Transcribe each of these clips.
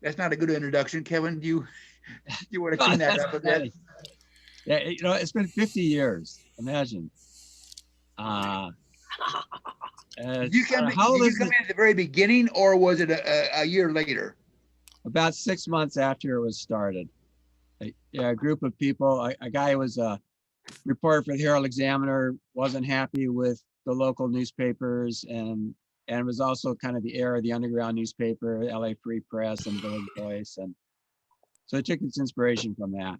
That's not a good introduction, Kevin. You want to Oh, clean that that's up a bit? funny. Yeah, it's been 50 years. Imagine. Uh, how Did old you is come it? in at the very beginning, or was it a year later? About 6 months after it was started. Yeah, a group of people, a guy who was a reporter for the Herald Examiner, wasn't happy with the local newspapers, and was also kind of the heir of the underground newspaper, LA Free Press and Village Voice. And so it took its inspiration from that.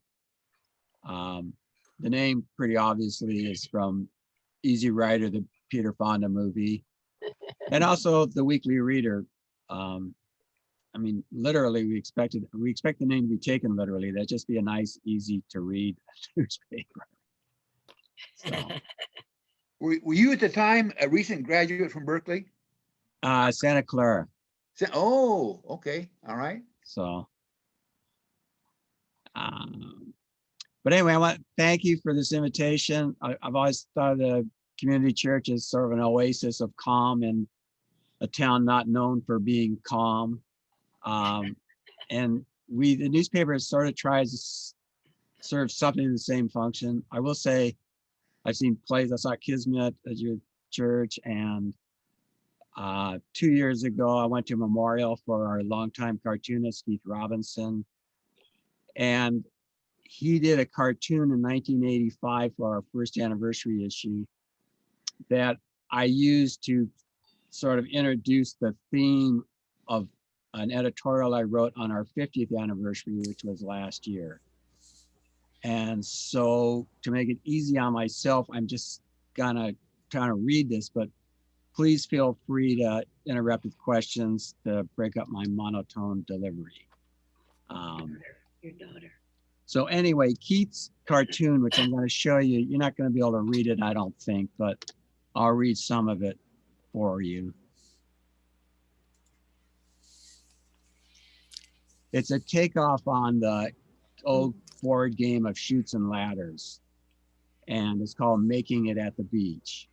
Um, the name, pretty obviously, is from Easy Rider, the Peter Fonda movie, and also the Weekly Reader. Um, I mean, literally, we expect the name to be taken literally. That just be a nice, easy to read newspaper. So, Were you at the time a recent graduate from Berkeley? Santa Clara. Oh, okay, all right. So, um, but anyway, I want to thank you for this invitation. I've always thought of the community church as sort of an oasis of calm in a town not known for being calm. Um, and the newspaper sort of tries to serve something in the same function. I will say, I've seen plays. I saw Kismet at your church, and 2 years ago, I went to a memorial for our longtime cartoonist, Keith Robinson. And he did a cartoon in 1985 for our first anniversary issue that I used to sort of introduce the theme of an editorial I wrote on our 50th anniversary, which was last year. And so to make it easy on myself, I'm just gonna try to read this, but please feel free to interrupt with questions to break up my monotone delivery. Your daughter. So anyway, Keith's cartoon, which I'm going to show you, you're not going to be able to read it, I don't think, but I'll read some of it for you. It's a takeoff on the old board game of Chutes and Ladders, and it's called Making It at the Beach.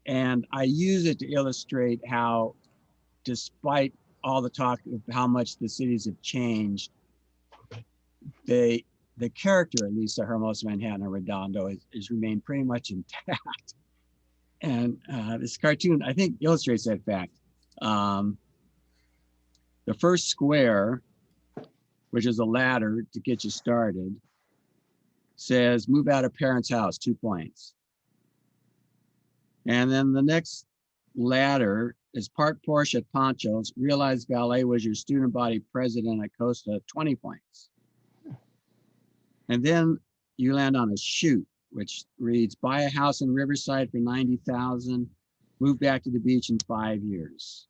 And I use it to illustrate how, despite all the talk of how much the cities have changed, the character, at least of Hermosa, Manhattan, and Redondo, is remained pretty much intact. And this cartoon, I think, illustrates that fact. The first square, which is a ladder to get you started, says, move out of parents' house, 2 points. And then the next ladder is park Porsche at Ponchos, realize valet was your student body president at Costa, 20 points. And then you land on a chute, which reads, buy a house in Riverside for 90,000, move back to the beach in 5 years.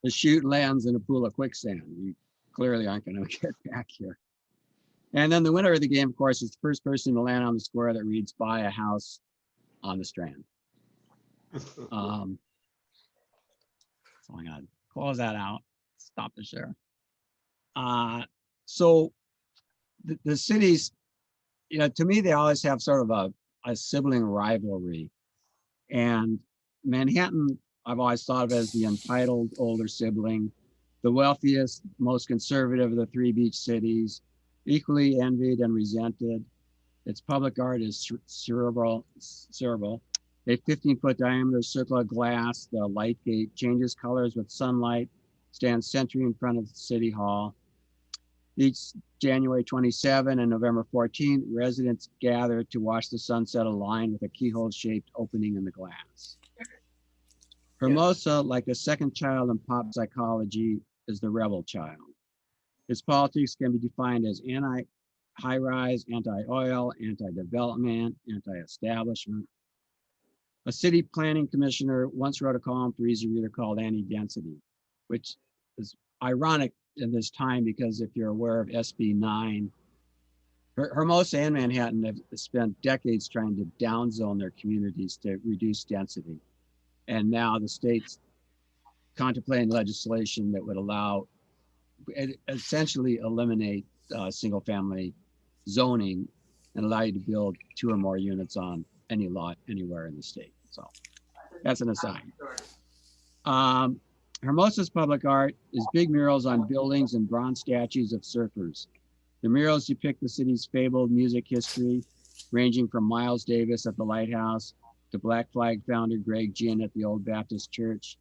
The chute lands in a pool of quicksand. You clearly aren't going to get back here. And then the winner of the game, of course, is the first person to land on the square that reads, buy a house on the Strand. So I'm going to close that out, stop the share. So the cities, to me, they always have sort of a sibling rivalry. And Manhattan, I've always thought of as the entitled older sibling, the wealthiest, most conservative of the 3 beach cities, equally envied and resented. Its public art is cerebral. A 15-foot diameter circle of glass, the light gate changes colors with sunlight, stands sentry in front of City Hall. Each January 27 and November 14, residents gather to watch the sunset aligned with a keyhole-shaped opening in the glass. Hermosa, like a second child in pop psychology, is the rebel child. Its politics can be defined as anti-high-rise, anti-oil, anti-development, anti-establishment. A city planning commissioner once wrote a column for Easy Reader called Anti-Density, which is ironic in this time because if you're aware of SB 9, Hermosa and Manhattan have spent decades trying to downzone their communities to reduce density. And now the state's contemplating legislation that would essentially eliminate single family zoning and allow you to build 2 or more units on any lot anywhere in the state. So that's an aside. Hermosa's public art is big murals on buildings and bronze statues of surfers. The murals depict the city's fabled music history, ranging from Miles Davis at the Lighthouse to Black Flag founder Greg Ginn at the Old Baptist Church.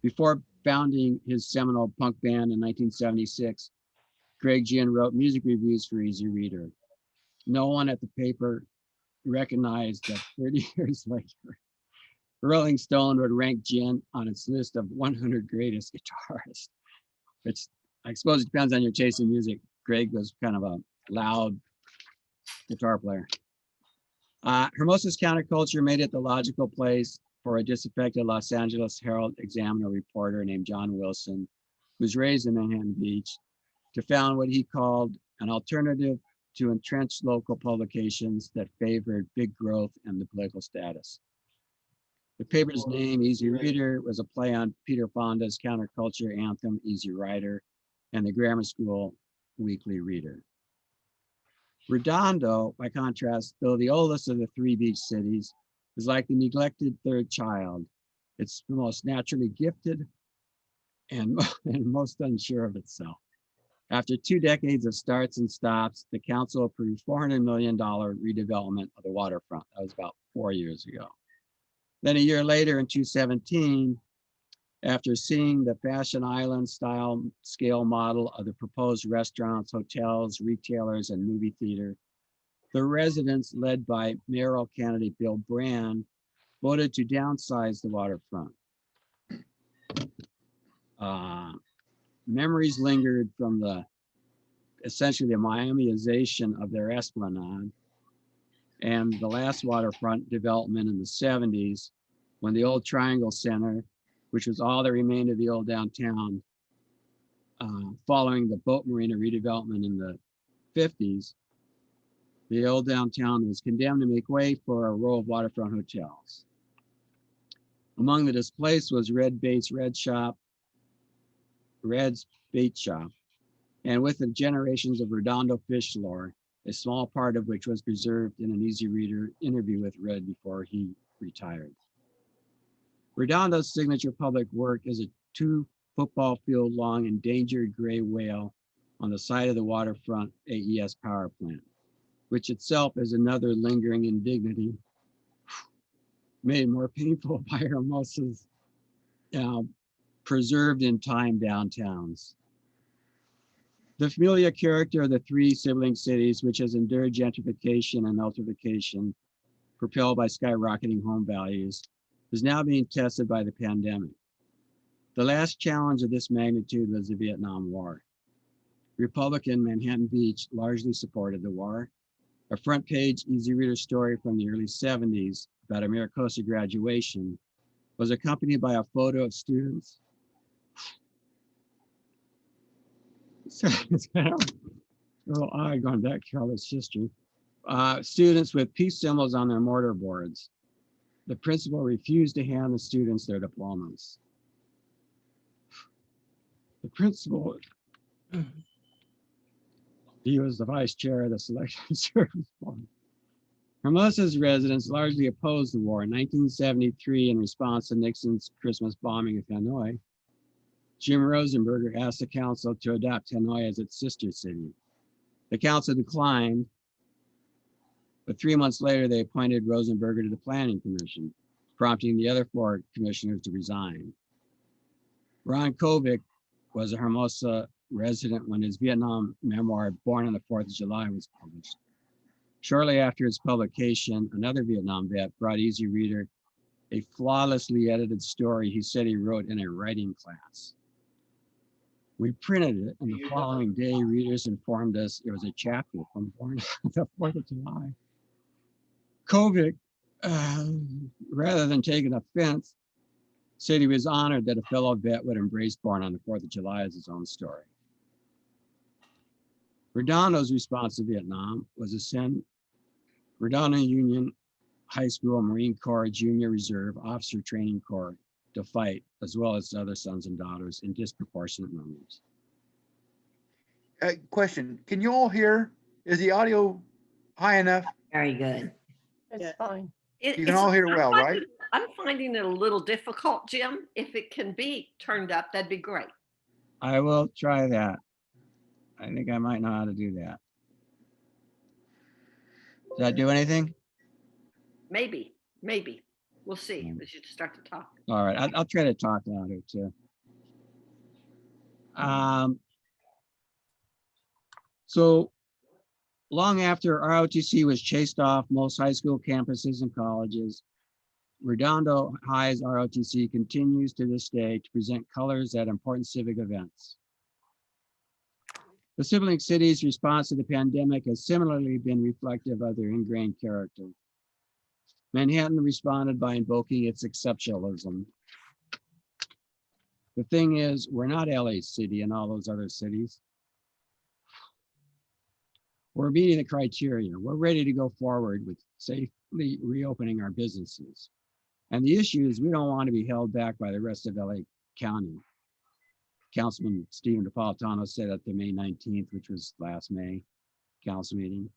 Before founding his seminal punk band in 1976, Greg Ginn wrote music reviews for Easy Reader. No one at the paper recognized that 30 years later, Rolling Stone would rank Ginn on its list of 100 greatest guitarists, which I suppose it depends on your taste in music. Greg was kind of a loud guitar player. Hermosa's counterculture made it the logical place for a disaffected Los Angeles Herald Examiner reporter named John Wilson, who's raised in Manhattan Beach, to found what he called an alternative to entrenched local publications that favored big growth and the political status. The paper's name, Easy Reader, was a play on Peter Fonda's counterculture anthem, Easy Rider, and the grammar school Weekly Reader. Redondo, by contrast, though the oldest of the three beach cities, is like the neglected third child. It's the most naturally gifted and most unsure of itself. After 2 decades of starts and stops, the council approved $400 million redevelopment of the waterfront. That was about 4 years ago. Then a year later in 2017, after seeing the Fashion Island style scale model of the proposed restaurants, hotels, retailers, and movie theater, the residents, led by mayoral candidate Bill Brand, voted to downsize the waterfront. Memories lingered from essentially the Miamiization of their esplanade and the last waterfront development in the 70s, when the old Triangle Center, which was all that remained of the old downtown, following the boat marina redevelopment in the 50s, the old downtown was condemned to make way for a row of waterfront hotels. Among the displaced was Red's Bait Shop, and with the generations of Redondo fish lore, a small part of which was preserved in an Easy Reader interview with Red before he retired. Redondo's signature public work is a 2 football field long endangered gray whale on the side of the waterfront AES power plant, which itself is another lingering indignity made more painful by Hermosa's preserved in time downtowns. The familiar character of the 3 sibling cities, which has endured gentrification and ultrification, propelled by skyrocketing home values, is now being tested by the pandemic. The last challenge of this magnitude was the Vietnam War. Republican Manhattan Beach largely supported the war. A front page Easy Reader story from the early 70s about a Maricosa graduation was accompanied by a photo of students. So it's kind of a little odd going back to all this history. Students with peace symbols on their mortar boards. The principal refused to hand the students their diplomas. The principal, he was the vice chair of the Selection Service Board. Hermosa's residents largely opposed the war. In 1973, in response to Nixon's Christmas bombing of Hanoi, Jim Rosenberger asked the council to adopt Hanoi as its sister city. The council declined, but 3 months later, they appointed Rosenberger to the Planning Commission, prompting the other 4 commissioners to resign. Ron Kovic was a Hermosa resident when his Vietnam memoir, Born on the 4th of July, was published. Shortly after its publication, another Vietnam vet brought Easy Reader a flawlessly edited story he said he wrote in a writing class. We printed it, and the following day, readers informed us it was a chapter from Born on the 4th of July. Kovic, rather than taking offense, said he was honored that a fellow vet would embrace Born on the 4th of July as his own story. Redondo's response to Vietnam was to send Redondo Union High School Marine Corps Junior Reserve Officer Training Corps to fight, as well as other sons and daughters in disproportionate numbers. Question, can you all hear? Is the audio high enough? Very good. It's Yeah. fine. You can all hear well, right? I'm finding it a little difficult, Jim. If it can be turned up, that'd be great. I will try that. I think I might know how to do that. Does that do anything? Maybe. We'll see as you start to talk. All right, I'll try to talk louder too. So long after ROTC was chased off most high school campuses and colleges, Redondo High's ROTC continues to this day to present colors at important civic events. The sibling city's response to the pandemic has similarly been reflective of their ingrained character. Manhattan responded by invoking its exceptionalism. The thing is, we're not LA City and all those other cities. We're meeting the criteria. We're ready to go forward with safely reopening our businesses. And the issue is we don't want to be held back by the rest of LA County. Councilman Stephen Napolitano said at the May 19th, which was last May council meeting.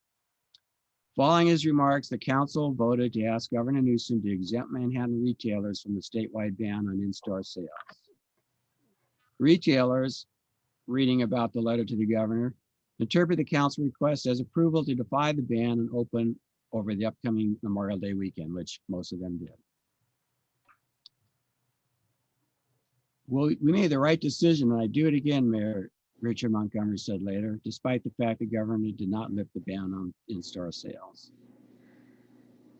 Following his remarks, the council voted to ask Governor Newsom to exempt Manhattan retailers from the statewide ban on in-store sales. Retailers, reading about the letter to the governor, interpret the council request as approval to defy the ban and open over the upcoming Memorial Day weekend, which most of them did. Well, we made the right decision, and I do it again, Mayor Richard Montgomery said later, despite the fact the government did not lift the ban on in-store sales.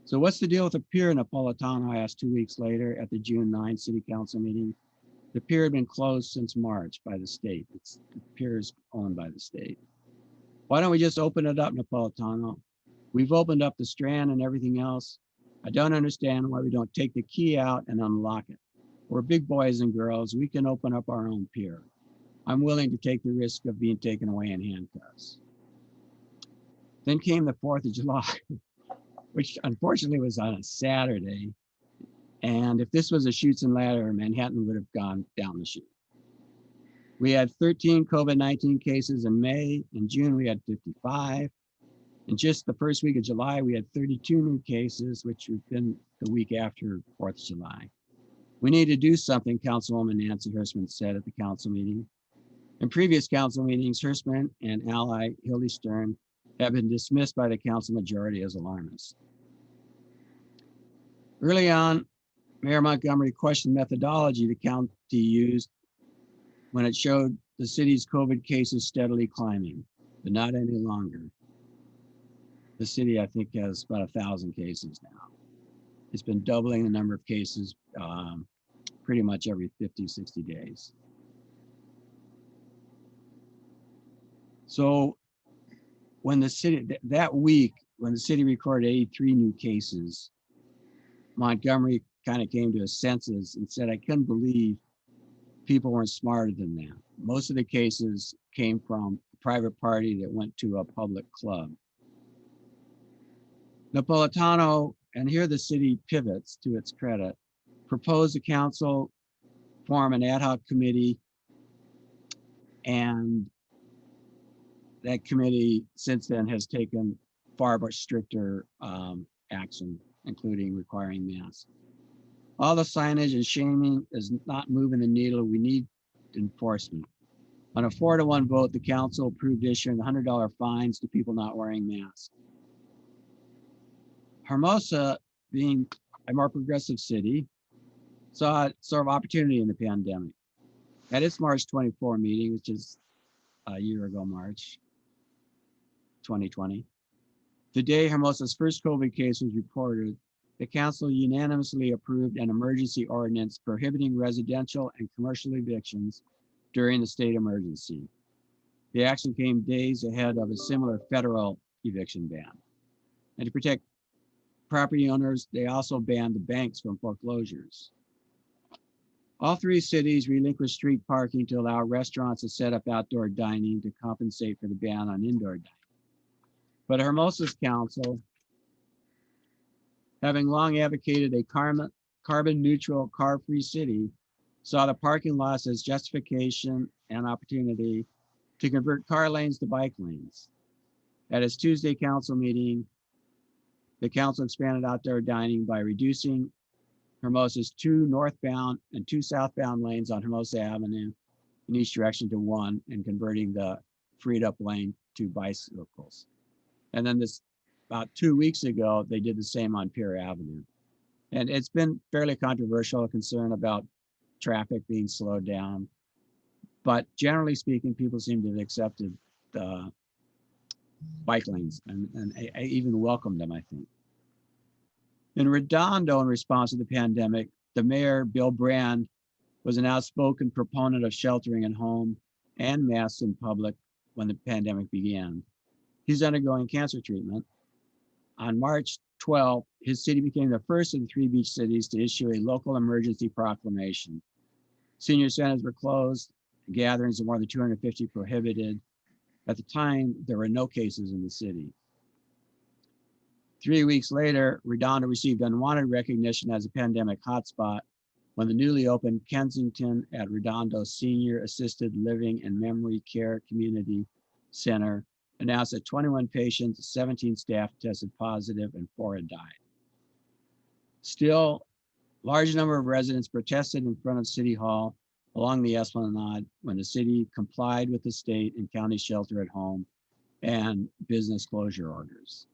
So what's the deal with the pier? Napolitano asked 2 weeks later at the June 9 City Council meeting. The pier had been closed since March by the state. The pier is owned by the state. Why don't we just open it up, Napolitano? We've opened up the Strand and everything else. I don't understand why we don't take the key out and unlock it. We're big boys and girls. We can open up our own pier. I'm willing to take the risk of being taken away in handcuffs. Then came the 4th of July, which unfortunately was on a Saturday. And if this was a Chutes and Ladder, Manhattan would have gone down the chute. We had 13 COVID-19 cases in May. In June, we had 55. In just the first week of July, we had 32 new cases, which would have been the week after 4th of July. We need to do something, Councilwoman Nancy Hersman said at the council meeting. In previous council meetings, Hersman and ally Hildy Stern have been dismissed by the council majority as alarmists. Early on, Mayor Montgomery questioned methodology the county used when it showed the city's COVID cases steadily climbing, but not any longer. The city, I think, has about 1,000 cases now. It's been doubling the number of cases pretty much every 50, 60 days. So when the city, that week, when the city recorded 83 new cases, Montgomery kind of came to his senses and said, I couldn't believe people weren't smarter than that. Most of the cases came from a private party that went to a public club. Napolitano, and here the city pivots to its credit, proposed the council form an ad hoc committee, and that committee since then has taken far more stricter action, including requiring masks. All the signage and shaming is not moving the needle. We need enforcement. On a 4-to-1 vote, the council approved issuing $100 fines to people not wearing masks. Hermosa, being a more progressive city, saw sort of opportunity in the pandemic. At its March 24 meeting, which is a year ago, March 2020, the day Hermosa's first COVID case was reported, the council unanimously approved an emergency ordinance prohibiting residential and commercial evictions during the state emergency. The action came days ahead of a similar federal eviction ban. And to protect property owners, they also banned the banks from foreclosures. All 3 cities relinquished street parking to allow restaurants to set up outdoor dining to compensate for the ban on indoor dining. But Hermosa's council, having long advocated a carbon neutral, car-free city, saw the parking lots as justification and opportunity to convert car lanes to bike lanes. At its Tuesday council meeting, the council expanded outdoor dining by reducing Hermosa's 2 northbound and 2 southbound lanes on Hermosa Avenue in each direction to 1 and converting the freed up lane to bicycles. And then about 2 weeks ago, they did the same on Pier Avenue. And it's been fairly controversial, a concern about traffic being slowed down. But generally speaking, people seem to have accepted the bike lanes and I even welcomed them, I think. In Redondo, in response to the pandemic, the mayor, Bill Brand, was an outspoken proponent of sheltering at home and masks in public when the pandemic began. He's undergoing cancer treatment. On March 12th, his city became the first of the 3 beach cities to issue a local emergency proclamation. Senior centers were closed, gatherings of more than 250 prohibited. At the time, there were no cases in the city. 3 weeks later, Redondo received unwanted recognition as a pandemic hotspot when the newly opened Kensington at Redondo Senior Assisted Living and Memory Care Community Center announced that 21 patients, 17 staff tested positive and 4 had died. Still, large number of residents protested in front of City Hall along the Esplanade when the city complied with the state and county shelter at home and business closure orders.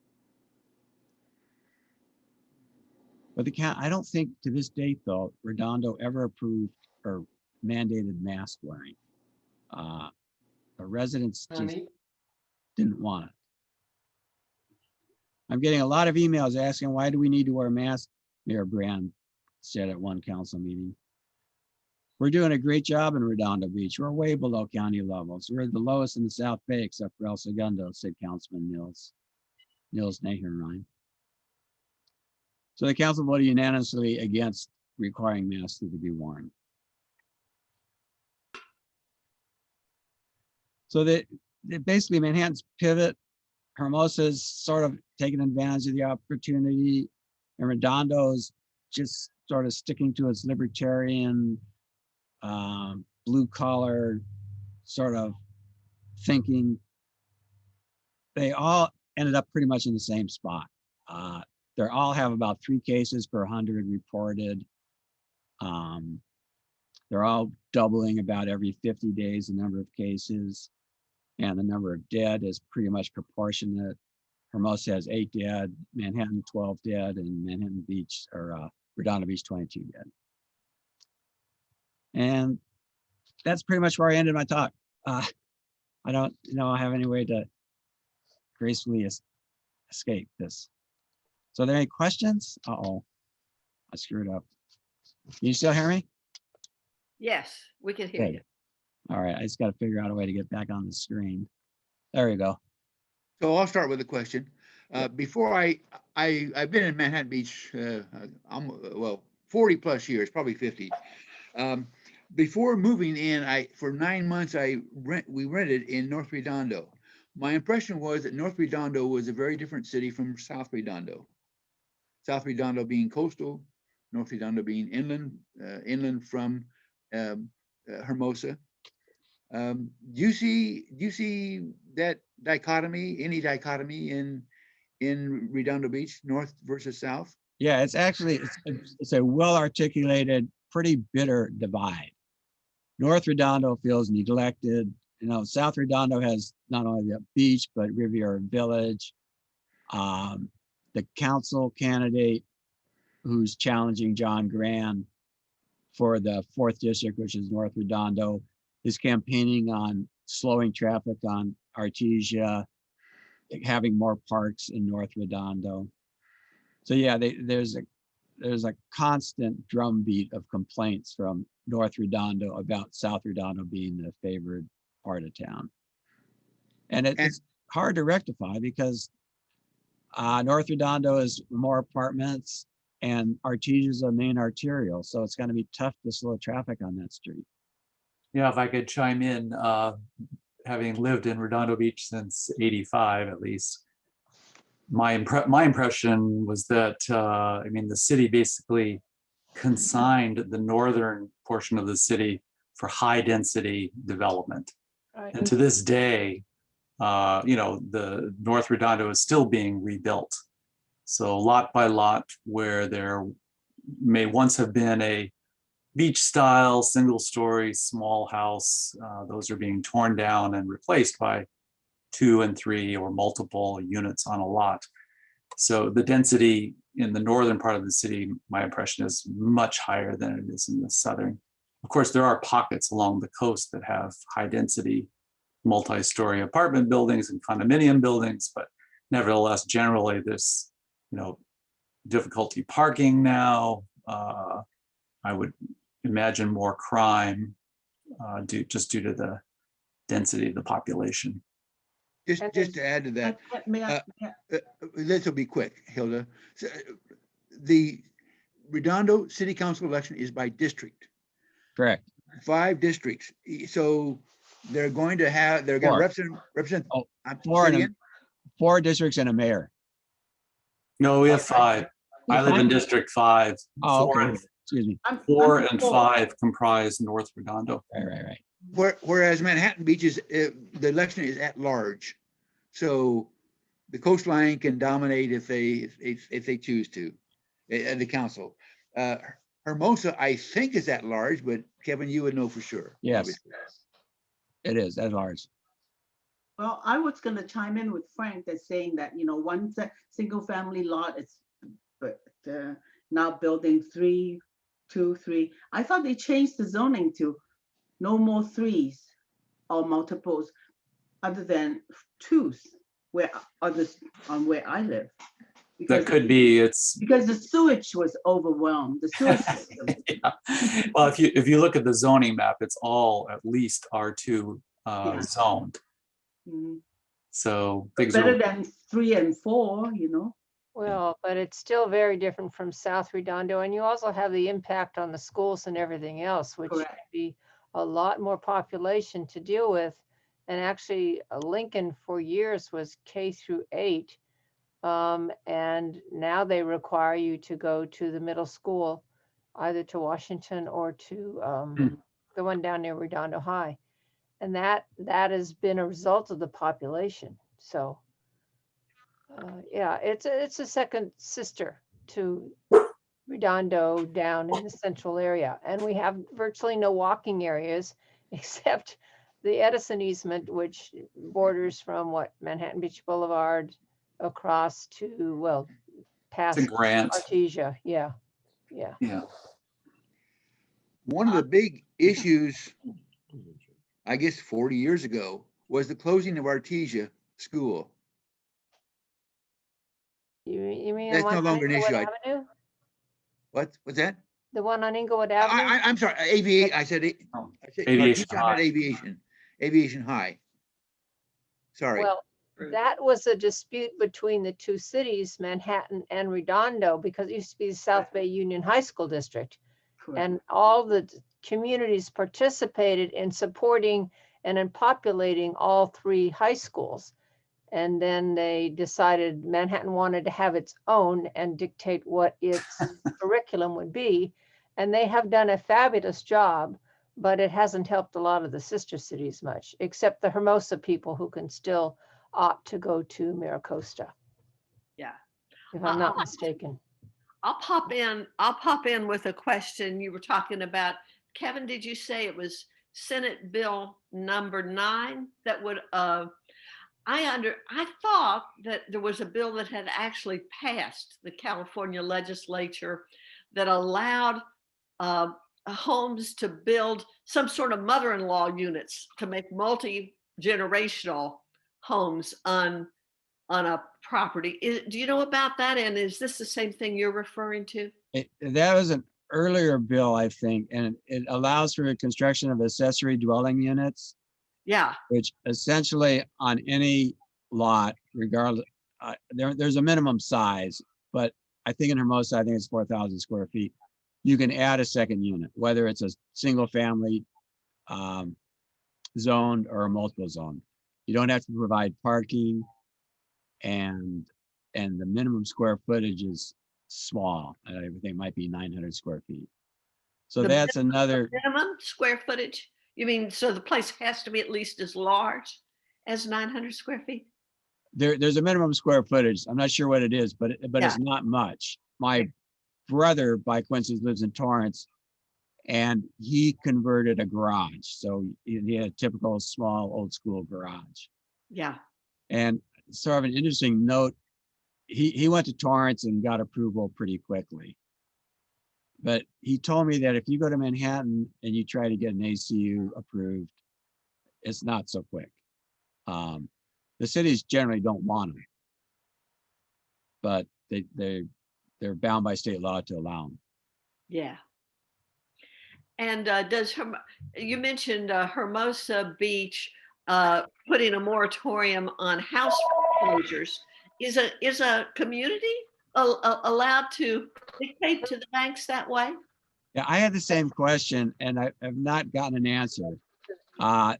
But I don't think to this date, though, Redondo ever approved or mandated mask wearing. The residents just didn't want it. I'm getting a lot of emails asking, why do we need to wear masks? Mayor Brand said at one council meeting. We're doing a great job in Redondo Beach. We're way below county levels. We're the lowest in the South Bay, except for El Segundo, said Councilman Nils Nahenrein. So the council voted unanimously against requiring masks to be worn. So basically Manhattan's pivot, Hermosa's sort of taking advantage of the opportunity, and Redondo's just sort of sticking to its libertarian, blue collar sort of thinking. They all ended up pretty much in the same spot. They all have about 3 cases per 100 reported. They're all doubling about every 50 days the number of cases, and the number of dead is pretty much proportionate. Hermosa has 8 dead, Manhattan 12 dead, and Manhattan Beach or Redondo Beach 22 dead. And that's pretty much where I ended my talk. I don't have any way to gracefully escape this. So are there any questions? Uh-oh, I screwed up. Can you still hear me? Yes, we can hear Good. you. All right, I just got to figure out a way to get back on the screen. There you go. So I'll start with a question. Before I've been in Manhattan Beach, well, 40 plus years, probably 50. Before moving in, for 9 months, we rented in North Redondo. My impression was that North Redondo was a very different city from South Redondo. South Redondo being coastal, North Redondo being inland from Hermosa. Do you see that dichotomy, any dichotomy in Redondo Beach, north versus south? Yeah, it's actually, it's a well-articulated, pretty bitter divide. North Redondo feels neglected. South Redondo has not only the beach, but Riviera Village. The council candidate who's challenging John Grand for the 4th district, which is North Redondo, is campaigning on slowing traffic on Artesia, having more parks in North Redondo. So yeah, there's a constant drumbeat of complaints from North Redondo about South Redondo being the favored part of town. And it's hard to rectify because North Redondo is more apartments and Artesia is a main arterial. So it's going to be tough to slow traffic on that street. Yeah, if I could chime in, having lived in Redondo Beach since '85 at least, my impression was that the city basically consigned the northern portion of the city for high density development. Right. And to this day, the North Redondo is still being rebuilt. So lot by lot, where there may once have been a beach style, single story, small house. Those are being torn down and replaced by 2 and 3 or multiple units on a lot. So the density in the northern part of the city, my impression is much higher than it is in the southern. Of course, there are pockets along the coast that have high density, multi-story apartment buildings and condominium buildings, but nevertheless, generally there's, difficulty parking now. I would imagine more crime due to the density of the population. Just to add to that, May I- this will be quick, Hilda. So, the Redondo City Council election is by district, Correct. 5 districts. So they're going to Four. represent. Oh, I'm 4 saying and again? 4 districts and a mayor. No, we have 5. I live in District 5. Oh, 4 okay. and- Excuse me. 4 I'm and for- 5 comprise North Redondo. Right. Whereas Manhattan Beach is, the election is at large. So the coastline can dominate if they choose to, at the council. Hermosa, I think, is at large, but Kevin, you would know for sure. Yes. obviously. It is at large. Well, I was gonna chime in with Frank that's saying that, one single family lot is, but now building 3, 2, 3. I thought they changed the zoning to no more 3s or multiples other than 2s where where I live. That could be, it's, Because the sewage was overwhelmed, the sewage system. yeah. Well, if you look at the zoning map, it's all at least R2 Yeah. zoned. Mhm. So things Better are, than 3 and 4, Well, but it's still very different from South Redondo, and you also have the impact on the schools and everything else, which would Correct. be a lot more population to deal with. And actually, Lincoln for years was K through 8. And now they require you to go to the middle school, either to Washington or to the one down near Redondo High. And that has been a result of the population. So yeah, it's a second sister to Redondo down in the central area. And we have virtually no walking areas except the Edison easement, which borders from Manhattan Beach Boulevard across to, well, past it's a grant. Artesia. Yeah. Yeah. One of the big issues, I guess 40 years ago, was the closing of Artesia School. You mean That's the one no on longer an Inglewood issue. Avenue? What's that? The one on Inglewood Avenue? I'm sorry, aviation, I said Aviation Artesia, not High. Aviation High. Sorry. Well, that was a dispute between the 2 cities, Manhattan and Redondo, because it used to be the South Bay Union High School District. And all the communities participated in supporting and in populating all 3 high schools. And then they decided Manhattan wanted to have its own and dictate what its curriculum would be. And they have done a fabulous job, but it hasn't helped a lot of the sister cities much, except the Hermosa people who can still opt to go to Miracosta. Yeah. If I'm not mistaken. I'll pop in with a question. You were talking about, Kevin, did you say it was Senate Bill number 9 that would, I thought that there was a bill that had actually passed the California legislature that allowed homes to build some sort of mother-in-law units to make multi-generational homes on a property. Do you know about that? And is this the same thing you're referring to? That was an earlier bill, I think, and it allows for the construction of accessory dwelling units, Yeah. which essentially on any lot, regardless, there's a minimum size, but I think in Hermosa, I think it's 4,000 square feet. You can add a second unit, whether it's a single family zoned or a multiple zone. You don't have to provide parking, and the minimum square footage is small. Everything might be 900 square feet. So The that's another, Minimum square footage? You mean, so the place has to be at least as large as 900 square feet? there's a minimum square footage. I'm not sure what it is, but it's not much. My brother, by coincidence, lives in Torrance, and he converted a garage. So he had a typical small old school garage. Yeah. And sort of an interesting note, he went to Torrance and got approval pretty quickly. But he told me that if you go to Manhattan and you try to get an ACU approved, it's not so quick. The cities generally don't want them, but they're bound by state law to allow them. Yeah. And you mentioned Hermosa Beach putting a moratorium on house foreclosures. Is a community allowed to dictate to the banks that way? Yeah, I had the same question and I have not gotten an answer. The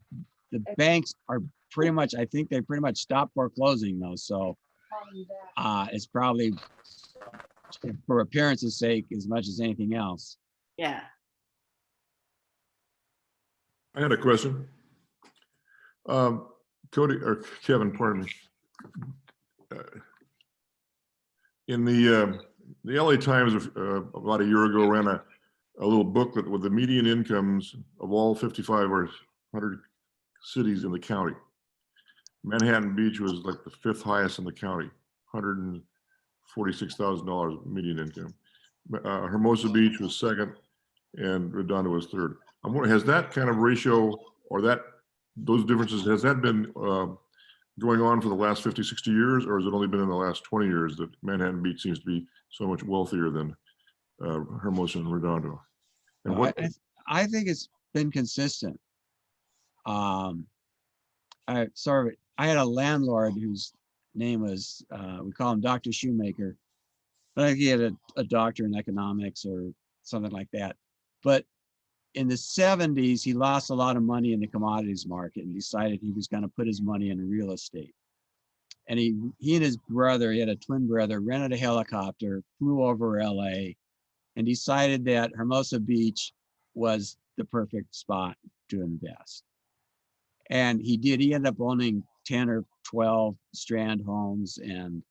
banks are pretty much, I think they pretty much stopped foreclosing though. So it's probably for appearance's sake as much as anything else. Yeah. I had a question. Cody or Kevin, pardon me. In the LA Times about a year ago ran a little booklet with the median incomes of all 55 or 100 cities in the county. Manhattan Beach was like the 5th highest in the county, $146,000 median income. Hermosa Beach was 2nd, and Redondo was 3rd. I'm wondering, has that kind of ratio or those differences, has that been going on for the last 50, 60 years, or has it only been in the last 20 years that Manhattan Beach seems to be so much wealthier than Hermosa and Redondo? And what, I think it's been consistent. I had a landlord whose name was, we call him Dr. Shoemaker, but I think he had a doctor in economics or something like that. But in the 70s, he lost a lot of money in the commodities market and decided he was going to put his money in real estate. And he and his brother, he had a twin brother, rented a helicopter, flew over LA, and decided that Hermosa Beach was the perfect spot to invest. And he did. He ended up owning 10 or 12 strand homes and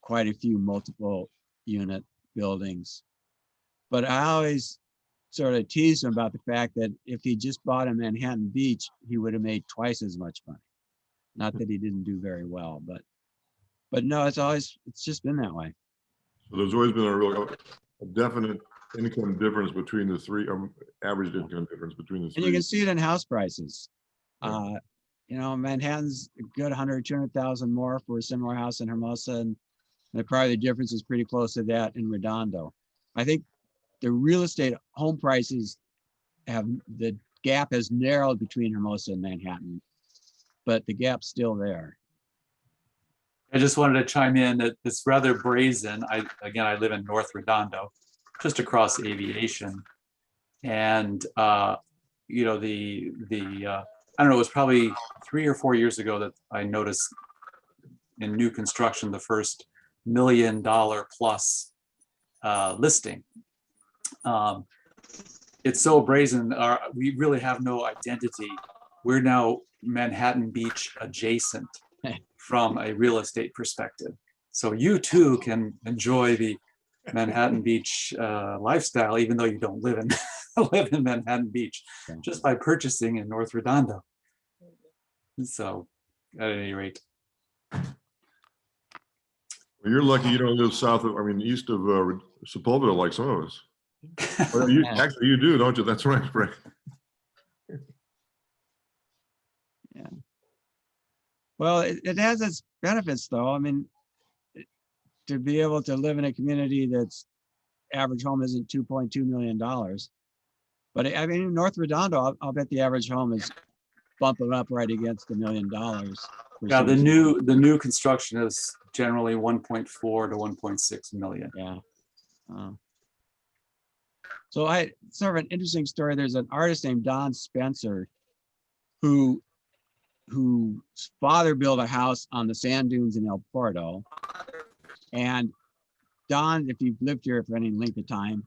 quite a few multiple unit buildings. But I always sort of teased him about the fact that if he just bought in Manhattan Beach, he would have made twice as much money. Not that he didn't do very well, but no, it's just been that way. so there's always been a definite income difference between the three, average income difference between the And three. you can see it in house prices. Yeah. Manhattan's a good 200,000 more for a similar house in Hermosa, and probably the difference is pretty close to that in Redondo. I think the real estate home prices the gap has narrowed between Hermosa and Manhattan, but the gap's still there. I just wanted to chime in that it's rather brazen. I live in North Redondo, just across Aviation. And, I don't know, it was probably 3 or 4 years ago that I noticed in new construction, the first $1 million plus listing. It's so brazen. We really have no identity. We're now Manhattan Beach adjacent from a real estate perspective. So you too can enjoy the Manhattan Beach lifestyle, even though you don't live in Manhattan Beach, just by purchasing in North Redondo. So at any rate. Well, you're lucky you don't live east of Sepulveda like some of us. Well, actually, you do, don't you? That's right, Frank. Yeah. Well, it has its benefits, though. I mean, to be able to live in a community that's average home isn't $2.2 million. But I mean, in North Redondo, I'll bet the average home is bumping up right against $1 million. Yeah, the new construction is generally 1.4 to 1.6 million. Yeah. So sort of an interesting story. There's an artist named Don Spencer whose father built a house on the sand dunes in El Porto. And Don, if you've lived here for any length of time,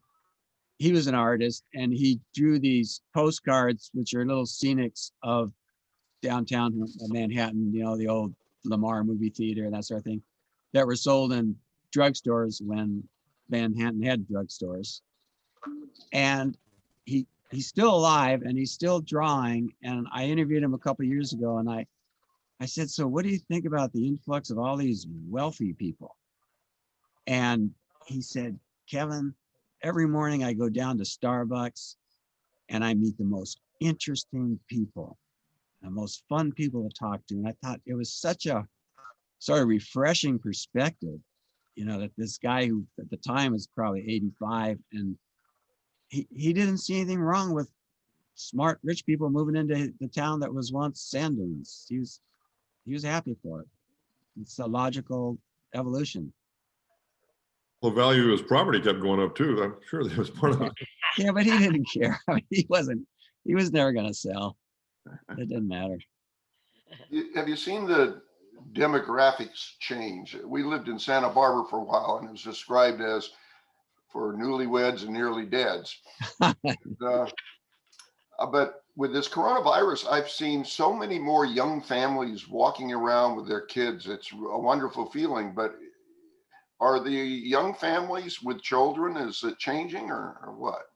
he was an artist and he drew these postcards, which are little scenics of downtown Manhattan, the old Lamar movie theater and that sort of thing, that were sold in drugstores when Manhattan had drugstores. And he's still alive and he's still drawing. And I interviewed him a couple of years ago, and I said, so what do you think about the influx of all these wealthy people? And he said, Kevin, every morning I go down to Starbucks and I meet the most interesting people, the most fun people to talk to. And I thought it was such a sort of refreshing perspective, you know, that this guy who at the time was probably 85, and he didn't see anything wrong with smart, rich people moving into the town that was once sand dunes. He was happy for it. It's a logical evolution. The value of his property kept going up too. I'm sure that was part of it. Yeah, but he didn't care. I mean, he was never going to sell. It didn't matter. Have you seen the demographics change? We lived in Santa Barbara for a while, and it was described as for newlyweds and nearly deads. But with this coronavirus, I've seen so many more young families walking around with their kids. It's a wonderful feeling. But are the young families with children, is it changing or what?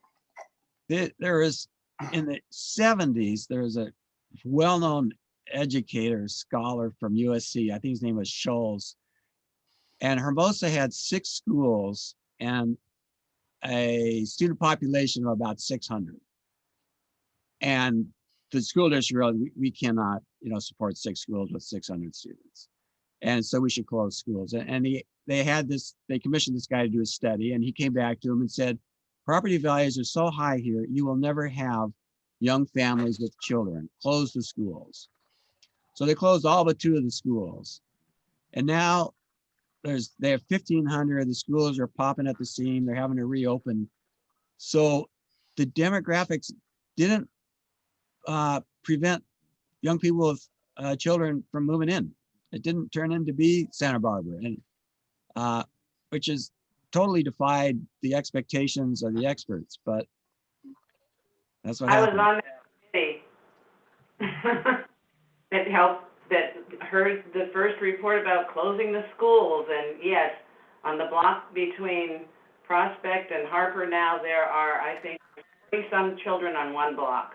There is, in the 70s, there was a well-known educator, scholar from USC. I think his name was Scholes. And Hermosa had 6 schools and a student population of about 600. And the school district really, we cannot, you know, support 6 schools with 600 students. And so we should close schools. And they commissioned this guy to do a study, and he came back to him and said, property values are so high here, you will never have young families with children. Close the schools. So they closed all but 2 of the schools. And now they have 1,500. The schools are popping at the seam. They're having to reopen. So the demographics didn't prevent young people with children from moving in. It didn't turn into be Santa Barbara, and which is totally defied the expectations of the experts. But that's what I was happened. on that committee that helped, that heard the first report about closing the schools. And yes, on the block between Prospect and Harper now, there are, I think, 40-some children on one block.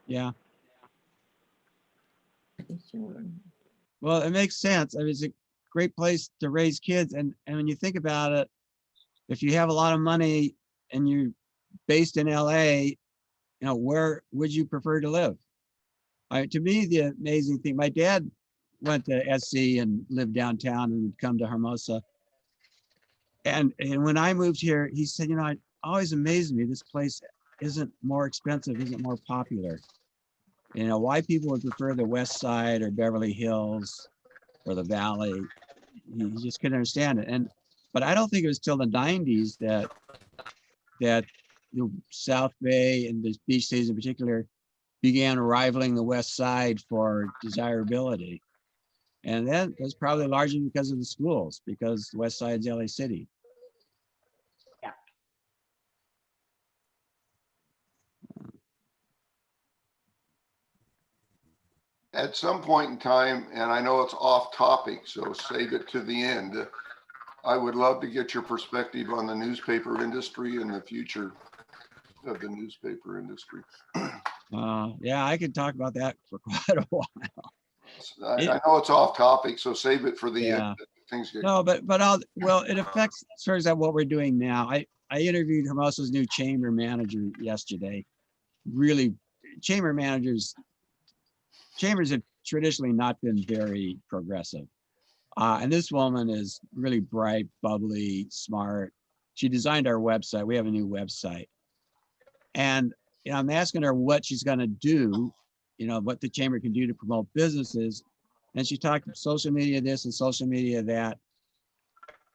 Yeah. Well, it makes sense. I mean, it's a great place to raise kids. And when you think about it, if you have a lot of money and you're based in LA, you know, where would you prefer to live? To me, the amazing thing, my dad went to SC and lived downtown and would come to Hermosa. And when I moved here, he said, you know, it always amazed me, this place isn't more expensive, isn't more popular. You know, why people would prefer the West Side or Beverly Hills or the Valley, he just couldn't understand it. But I don't think it was till the 90s that the South Bay and the beach cities in particular began rivaling the West Side for desirability. And that was probably largely because of the schools, because the West Side's LA City. At some point in time, and I know it's off topic, so save it to the end, I would love to get your perspective on the newspaper industry and the future of the newspaper industry. Yeah, I could talk about that for quite a while. I know it's off topic, so save it for the Yeah. end. Things get. No, but it affects, for example, what we're doing now. I interviewed Hermosa's new chamber manager yesterday. Really, chambers have traditionally not been very progressive. And this woman is really bright, bubbly, smart. She designed our website. We have a new website. And you know, I'm asking her what she's going to do, you know, what the chamber can do to promote businesses. And she talked social media this and social media that,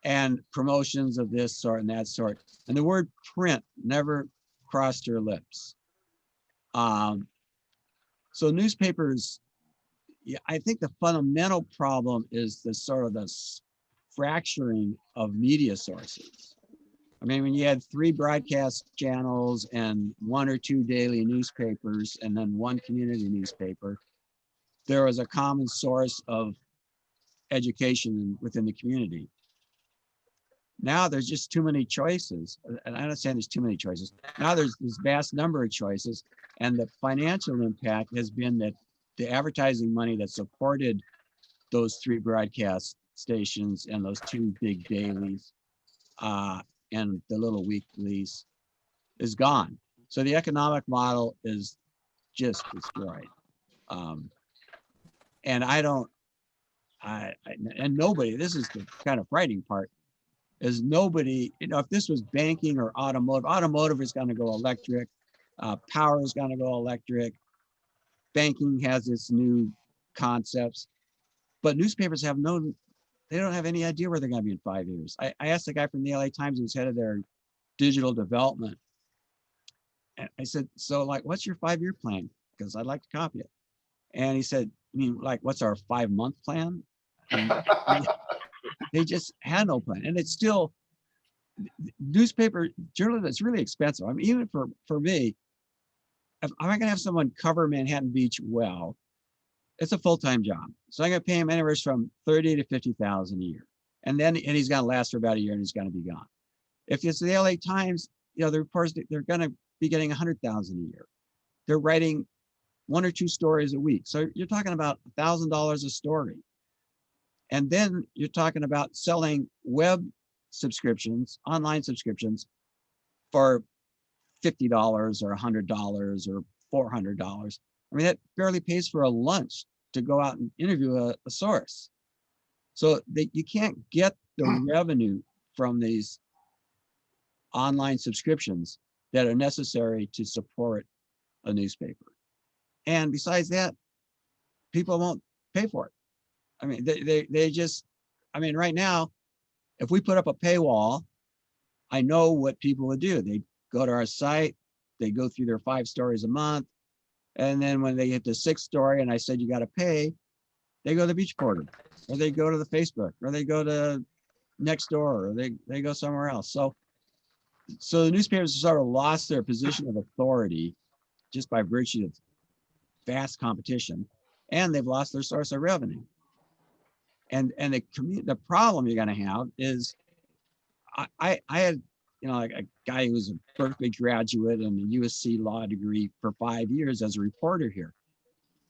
and promotions of this sort and that sort. And the word print never crossed her lips. So newspapers, yeah, I think the fundamental problem is the sort of the fracturing of media sources. I mean, when you had 3 broadcast channels and 1 or 2 daily newspapers and then 1 community newspaper, there was a common source of education within the community. Now there's just too many choices. And I understand there's too many choices. Now there's this vast number of choices. And the financial impact has been that the advertising money that supported those 3 broadcast stations and those 2 big dailies and the little weeklies is gone. So the economic model is just destroyed. And and nobody, this is the kind of frightening part, is nobody, if this was banking or automotive is going to go electric, power is going to go electric, banking has its new concepts, but newspapers have they don't have any idea where they're going to be in 5 years. I asked the guy from the LA Times who's head of their digital development. And I said, so like, what's your 5-year plan? Because I'd like to copy it. And he said, you mean like, what's our 5-month plan? And they just had no plan. And it's still, newspaper journalism, it's really expensive. I mean, even for me, if I'm not gonna have someone cover Manhattan Beach well, it's a full-time job. So I'm gonna pay him anywhere from 30 to 50,000 a year. And he's gonna last for about a year and he's gonna be gone. If it's the LA Times, the reporters, they're gonna be getting 100,000 a year. They're writing 1 or 2 stories a week. So you're talking about $1,000 a story. And then you're talking about selling web subscriptions, online subscriptions for $50 or $100 or $400. I mean, that barely pays for a lunch to go out and interview a source. So you can't get the revenue from these online subscriptions that are necessary to support a newspaper. And besides that, people won't pay for it. I mean, they just, I mean, right now, if we put up a paywall, I know what people would do. They go to our site, they go through their 5 stories a month. And then when they hit the 6th story and I said, you got to pay, they go to the Beach Porter, or they go to the Facebook, or they go to Nextdoor, or they go somewhere else. So the newspapers sort of lost their position of authority just by virtue of vast competition, and they've lost their source of revenue. And the problem you're going to have is, I had, like a guy who was a Berkeley graduate and a USC law degree for 5 years as a reporter here.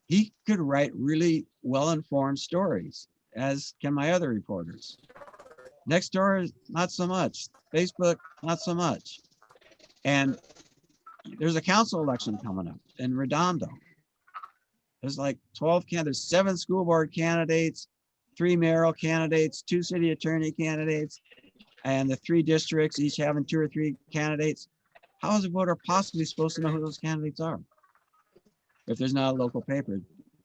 He could write really well-informed stories, as can my other reporters. Nextdoor, not so much. Facebook, not so much. And there's a council election coming up in Redondo. There's like 12 candidates, 7 school board candidates, 3 mayoral candidates, 2 city attorney candidates, and the 3 districts each having 2 or 3 candidates. How is a voter possibly supposed to know who those candidates are if there's not a local paper?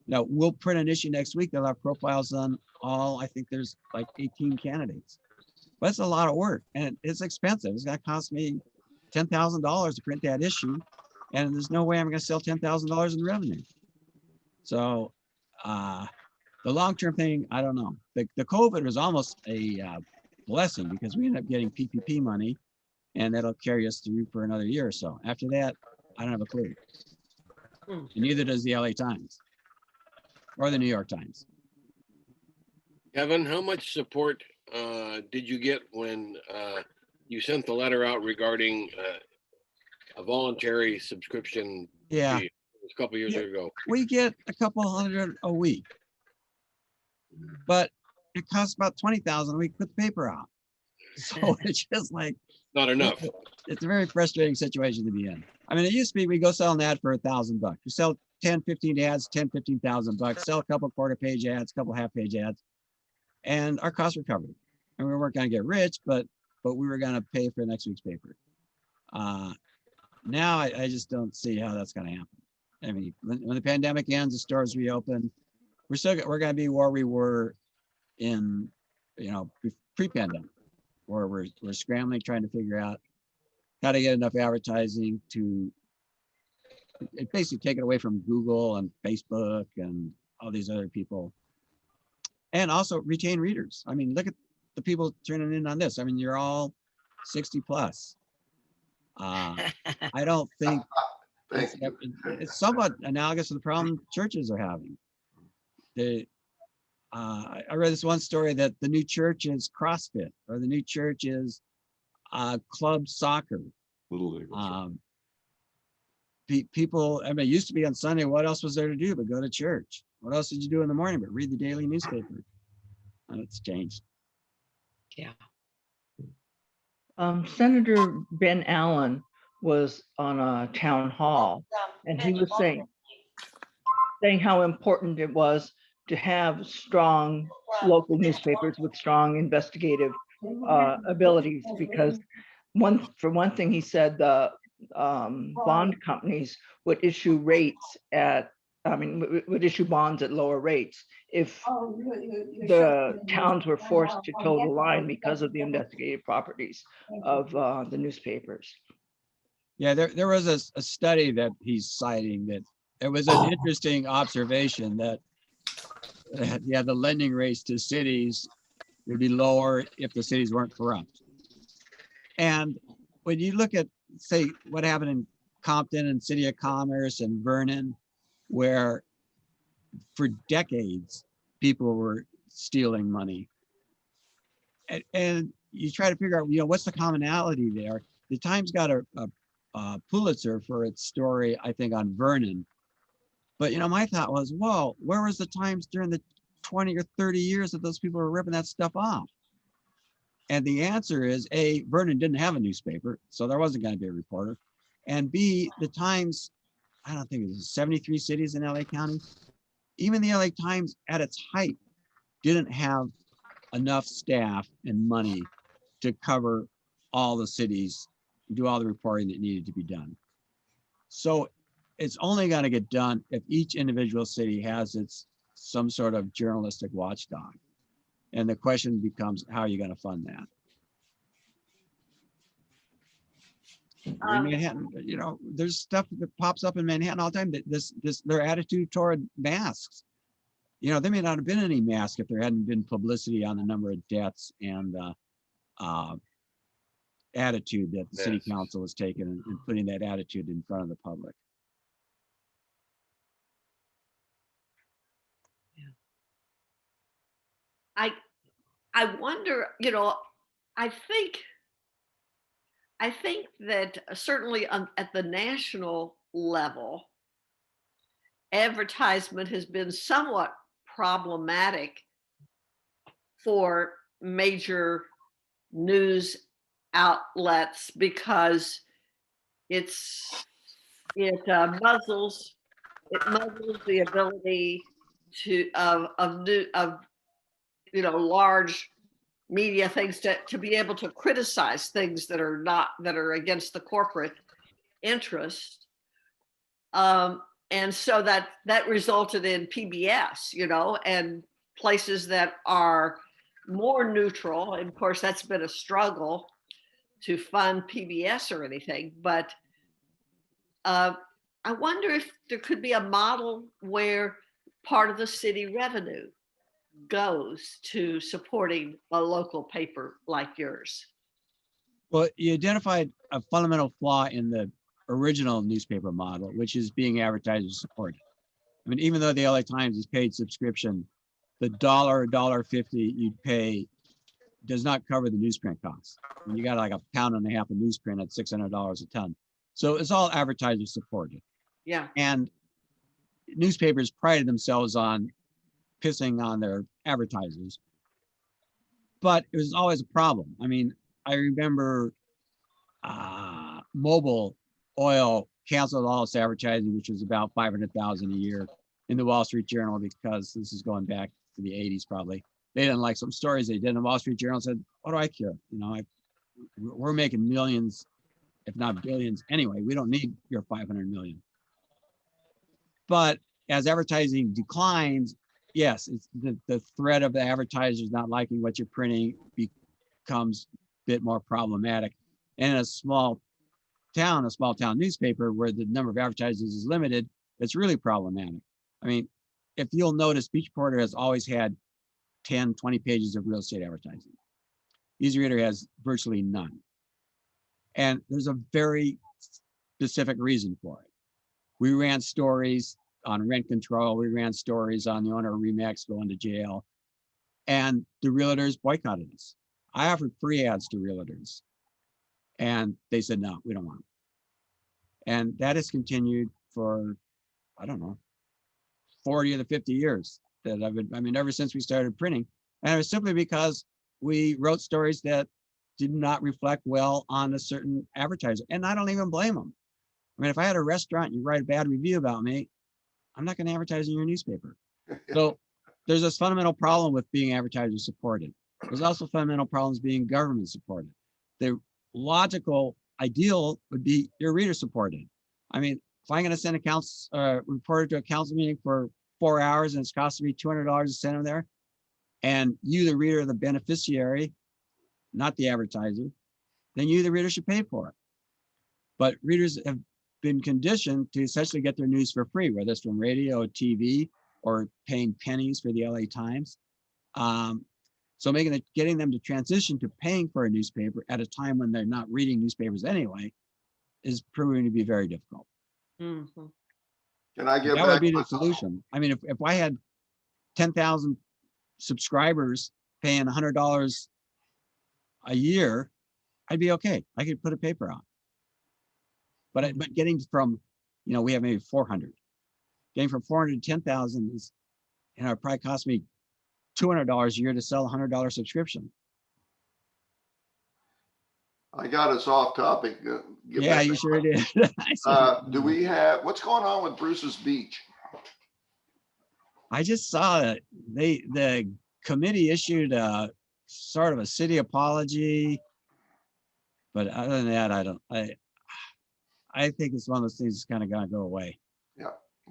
Now, we'll print an issue next week. They'll have profiles on all, I think there's like 18 candidates. But it's a lot of work and it's expensive. It's going to cost me $10,000 to print that issue. And there's no way I'm going to sell $10,000 in revenue. So the long-term thing, I don't know. The COVID was almost a blessing because we ended up getting PPP money and that'll carry us through for another year or so. After that, I don't have a clue. And neither does the LA Times or the New York Times. Kevin, how much support did you get when you sent the letter out regarding a voluntary subscription? Yeah. Fee a couple years ago? We get a couple hundred a week, but it costs about 20,000 a week to put the paper out. So it's just like, Not enough. it's a very frustrating situation to be in. I mean, it used to be we go sell an ad for $1,000. We sell 10, 15 ads, 10, 15,000 bucks, sell a couple quarter-page ads, a couple half-page ads, and our costs were covered. And we weren't going to get rich, but we were going to pay for next week's paper. Now I just don't see how that's going to happen. I mean, when the pandemic ends, the stores reopen, we're going to be where we were in, pre-pandemic, where we're scrambling, trying to figure out how to get enough advertising to basically take it away from Google and Facebook and all these other people, and also retain readers. I mean, look at the people turning in on this. I mean, you're all 60 plus. I don't think it's somewhat analogous to the problem churches are having. I read this one story that the new church is CrossFit, or the new church is club soccer. Little League. that's right. People, I mean, it used to be on Sunday. What else was there to do but go to church? What else did you do in the morning but read the daily newspaper? And it's changed. Yeah. Senator Ben Allen was on a town hall, and he was saying how important it was to have strong local newspapers with strong investigative abilities, because for one thing, he said the bond companies would issue would issue bonds at lower rates if the towns were forced to toe the line because of the investigative properties of the newspapers. Yeah, there was a study that he's citing that it was an interesting observation that yeah, the lending rates to cities would be lower if the cities weren't corrupt. And when you look at, say, what happened in Compton and City of Commerce and Vernon, where for decades people were stealing money, and you try to figure out, what's the commonality there? The Times got a Pulitzer for its story, I think, on Vernon. But my thought was, well, where was the Times during the 20 or 30 years that those people were ripping that stuff off? And the answer is A, Vernon didn't have a newspaper, so there wasn't going to be a reporter. And B, the Times, I don't think it was 73 cities in LA County. Even the LA Times at its height didn't have enough staff and money to cover all the cities, do all the reporting that needed to be done. So it's only going to get done if each individual city has some sort of journalistic watchdog. And the question becomes, how are you going to fund that? In Manhattan, there's stuff that pops up in Manhattan all the time. That their attitude toward masks. There may not have been any mask if there hadn't been publicity on the number of deaths and attitude that the city council has taken and putting that attitude in front of the public. I wonder, I think that certainly at the national level, advertisement has been somewhat problematic for major news outlets because it muzzles the ability of large media things to be able to criticize things that are against the corporate interest. And so that resulted in PBS, and places that are more neutral. And of course, that's been a struggle to fund PBS or anything. But I wonder if there could be a model where part of the city revenue goes to supporting a local paper like yours. Well, you identified a fundamental flaw in the original newspaper model, which is being advertiser supported. I mean, even though the LA Times is paid subscription, the $1.50 you'd pay does not cover the newsprint costs. I mean, you got like £1.50 of newsprint at $600 a ton. So it's all advertiser supported. Yeah. And newspapers prided themselves on pissing on their advertisers, but it was always a problem. I mean, I remember Mobil Oil canceled all its advertising, which was about $500,000 a year in the Wall Street Journal, because this is going back to the 80s probably. They didn't like some stories they did in the Wall Street Journal, said, what do I care? We're making millions, if not billions anyway. We don't need your 500 million. But as advertising declines, yes, it's the threat of the advertisers not liking what you're printing becomes a bit more problematic. And in a small town newspaper where the number of advertisers is limited, it's really problematic. I mean, if you'll notice, Beach Reporter has always had 10, 20 pages of real estate advertising. Easy Reader has virtually none. And there's a very specific reason for it. We ran stories on rent control. We ran stories on the owner of Remax going to jail. And the realtors boycotted us. I offered free ads to realtors. And they said, no, we don't want them. And that has continued for, I don't know, 40 or the 50 years that I've been, I mean, ever since we started printing. And it was simply because we wrote stories that did not reflect well on a certain advertiser. And I don't even blame them. I mean, if I had a restaurant and you write a bad review about me, I'm not going to advertise in your newspaper. So there's this fundamental problem with being advertiser supported. There's also fundamental problems being government supported. The logical ideal would be your reader supported. I mean, if I'm going to send a reporter to a council meeting for 4 hours and it's costing me $200 to send them there, and you, the reader, are the beneficiary, not the advertiser, then you, the reader, should pay for it. But readers have been conditioned to essentially get their news for free, whether it's from radio, TV, or paying pennies for the LA Times. So getting them to transition to paying for a newspaper at a time when they're not reading newspapers anyway is proving to be very difficult. Mhm. Can I get That would back? be the solution. I mean, if I had 10,000 subscribers paying $100 a year, I'd be okay. I could put a paper out. But getting from, we have maybe 400. Getting from 400 to 10,000 is, it probably cost me $200 a year to sell a $100 subscription. I got us off topic. Get Yeah, back you to- sure did. Do we have, what's going on with Bruce's Beach? I just saw that the committee issued a sort of a city apology, but other than that, I think it's one of those things that's kind of gonna go away.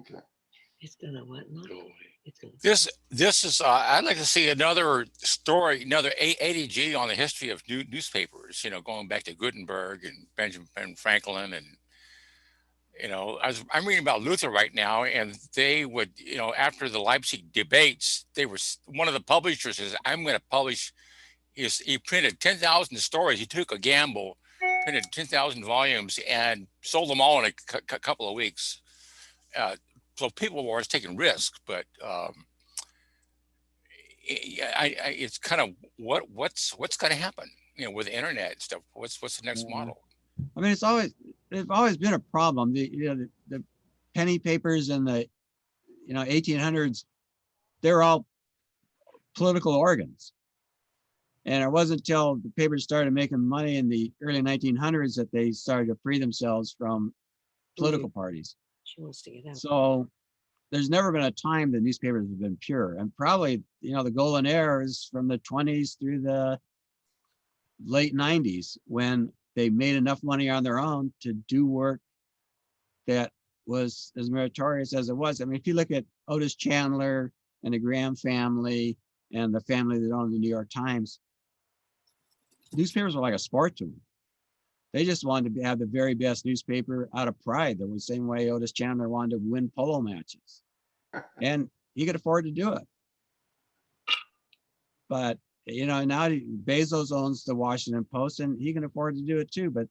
Okay. It's gonna what? Not- Go away. It's gonna. This is, I'd like to see another story, another ADG on the history of newspapers, going back to Gutenberg and Benjamin Franklin. And, I'm reading about Luther right now, and they would, after the Leipzig debates, one of the publishers says, I'm going to publish, he printed 10,000 stories. He took a gamble, printed 10,000 volumes and sold them all in a couple of weeks. So people were always taking risks, but it's kind of what's going to happen, with the internet and stuff. What's the next model? I mean, it's always been a problem. The penny papers in the 1800s, they were all political organs. And it wasn't until the papers started making money in the early 1900s that they started to free themselves from political parties. She wants to get out. So there's never been a time the newspapers have been pure. And probably, the golden era is from the 20s through the late 90s, when they made enough money on their own to do work that was as meritorious as it was. I mean, if you look at Otis Chandler and the Graham family and the family that owned the New York Times, newspapers were like a sport to them. They just wanted to have the very best newspaper out of pride. The same way Otis Chandler wanted to win polo matches. And he could afford to do it. But, now Bezos owns the Washington Post and he can afford to do it too. But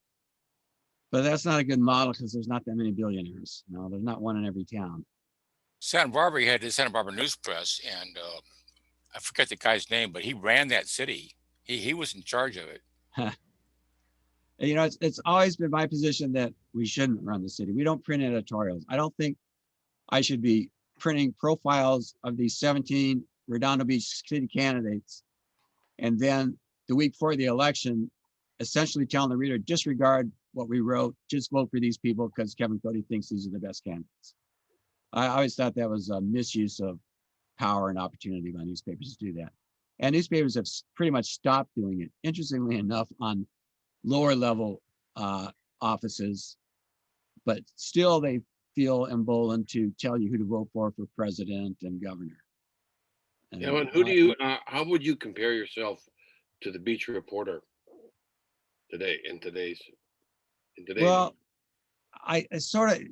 that's not a good model because there's not that many billionaires. No, there's not one in every town. Santa Barbara had the Santa Barbara News Press, and I forget the guy's name, but he ran that city. He was in charge of it. It's always been my position that we shouldn't run the city. We don't print editorials. I don't think I should be printing profiles of these 17 Redondo Beach city candidates. And then the week before the election, essentially telling the reader, disregard what we wrote, just vote for these people because Kevin Cody thinks these are the best candidates. I always thought that was a misuse of power and opportunity by newspapers to do that. And newspapers have pretty much stopped doing it. Interestingly enough, on lower level offices, but still they feel emboldened to tell you who to vote for president and governor. And Evan, who do you, how would you compare yourself to the Beach Reporter today, in today's? Well, I sort of,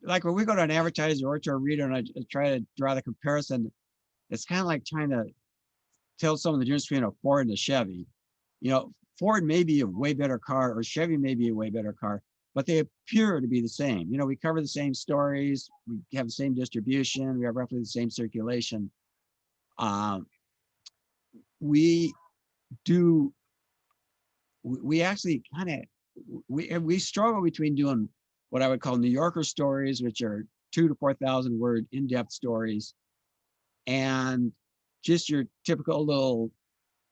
like when we go to an advertiser or to a reader and I try to draw the comparison, it's kind of like trying to tell someone the difference between a Ford and a Chevy. Ford may be a way better car or Chevy may be a way better car, but they appear to be the same. We cover the same stories, we have the same distribution, we have roughly the same circulation. we do, we actually kind of, we struggle between doing what I would call New Yorker stories, which are 2,000 to 4,000 word in-depth stories, and just your typical little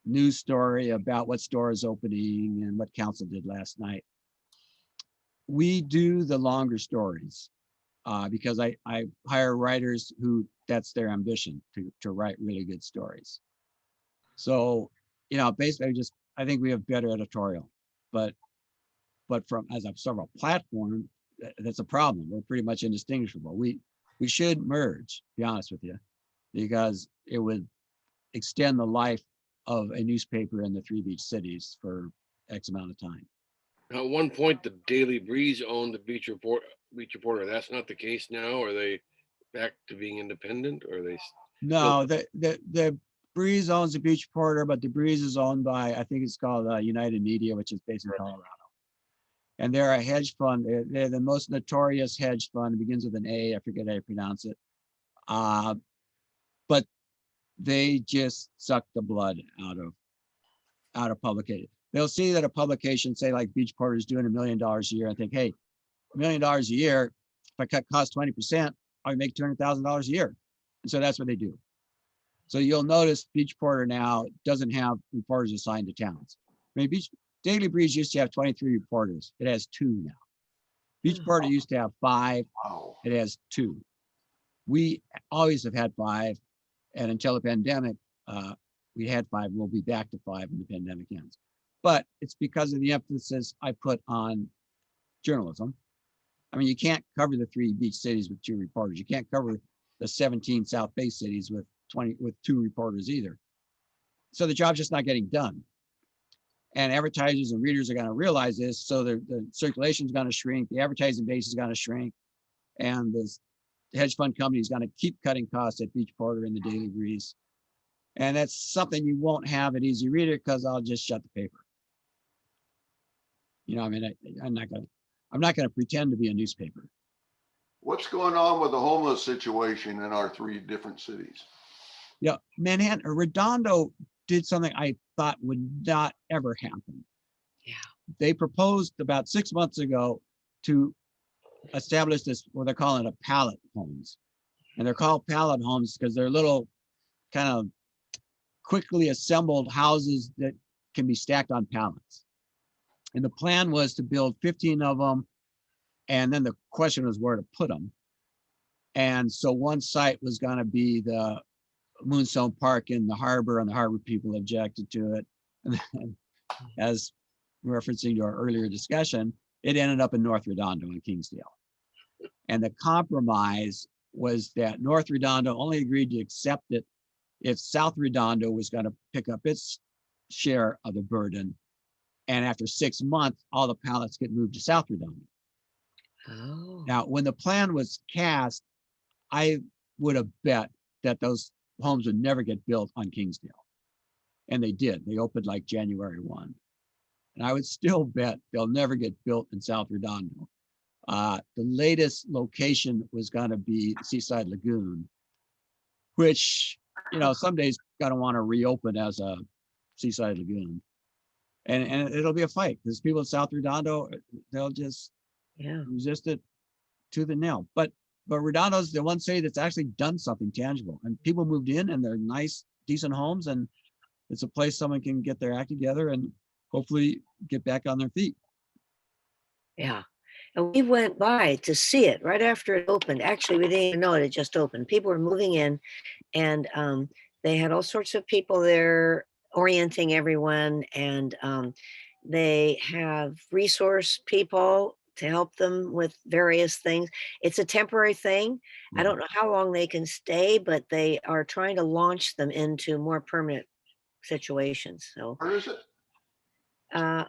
news story about what store is opening and what council did last night. We do the longer stories because I hire writers who that's their ambition to write really good stories. So, you know, basically I think we have better editorial, but from as a sort of a platform, that's a problem. We're pretty much indistinguishable. We should merge, to be honest with you, because it would extend the life of a newspaper in the three beach cities for X amount of time. At one point, the Daily Breeze owned the Beach Reporter. That's not the case now. Are they back to being independent, or are they? No, the Breeze owns the Beach Reporter, but the Breeze is owned by, I think it's called United Media, which is based in Colorado. And they're a hedge fund. They're the most notorious hedge fund. It begins with an A. I forget how you pronounce it. But they just suck the blood out of publication. They'll see that a publication, say like Beach Reporter, is doing $1 million a year. I think, hey, $1 million a year, if I cut costs 20%, I make $200,000 a year. And so that's what they do. So you'll notice Beach Reporter now doesn't have reporters assigned to towns. I mean, Daily Breeze used to have 23 reporters. It has 2 now. Beach Reporter used to have 5. Wow. It has 2. We always have had 5. And until the pandemic, we had 5. We'll be back to 5 when the pandemic ends. But it's because of the emphasis I put on journalism. I mean, you can't cover the 3 beach cities with 2 reporters. You can't cover the 17 South Bay cities with 2 reporters either. So the job's just not getting done. And advertisers and readers are going to realize this. So the circulation is going to shrink. The advertising base is going to shrink. And the hedge fund company is going to keep cutting costs at Beach Reporter and the Daily Breeze. And that's something you won't have at Easy Reader because I'll just shut the paper. You know, I mean, I'm not going to pretend to be a newspaper. What's going on with the homeless situation in our 3 different cities? Yeah, Manhattan or Redondo did something I thought would not ever happen. Yeah. They proposed about 6 months ago to establish this, what they're calling a pallet homes. And they're called pallet homes because they're little kind of quickly assembled houses that can be stacked on pallets. And the plan was to build 15 of them. And then the question was where to put them. And so one site was going to be the Moonstone Park in the harbor, and the harbor people objected to it. And then, as referencing to our earlier discussion, it ended up in North Redondo in Kingsdale. And the compromise was that North Redondo only agreed to accept it if South Redondo was going to pick up its share of the burden. And after 6 months, all the pallets get moved to South Redondo. Oh. Now, when the plan was cast, I would have bet that those homes would never get built on Kingsdale. And they did. They opened like January 1. And I would still bet they'll never get built in South Redondo. The latest location was going to be Seaside Lagoon, which, you know, some days going to want to reopen as a Seaside Lagoon. And it'll be a fight because people in South Redondo, they'll just resist it to the nail. But Redondo's the one city that's actually done something tangible, and people moved in and they're nice, decent homes, and it's a place someone can get their act together and hopefully get back on their feet. Yeah. And we went by to see it right after it opened. Actually, we didn't even know it had just opened. People were moving in, and they had all sorts of people there orienting everyone, and they have resource people to help them with various things. It's a temporary thing. I don't know how long they can stay, but they are trying to launch them into more permanent situations. So Where is it?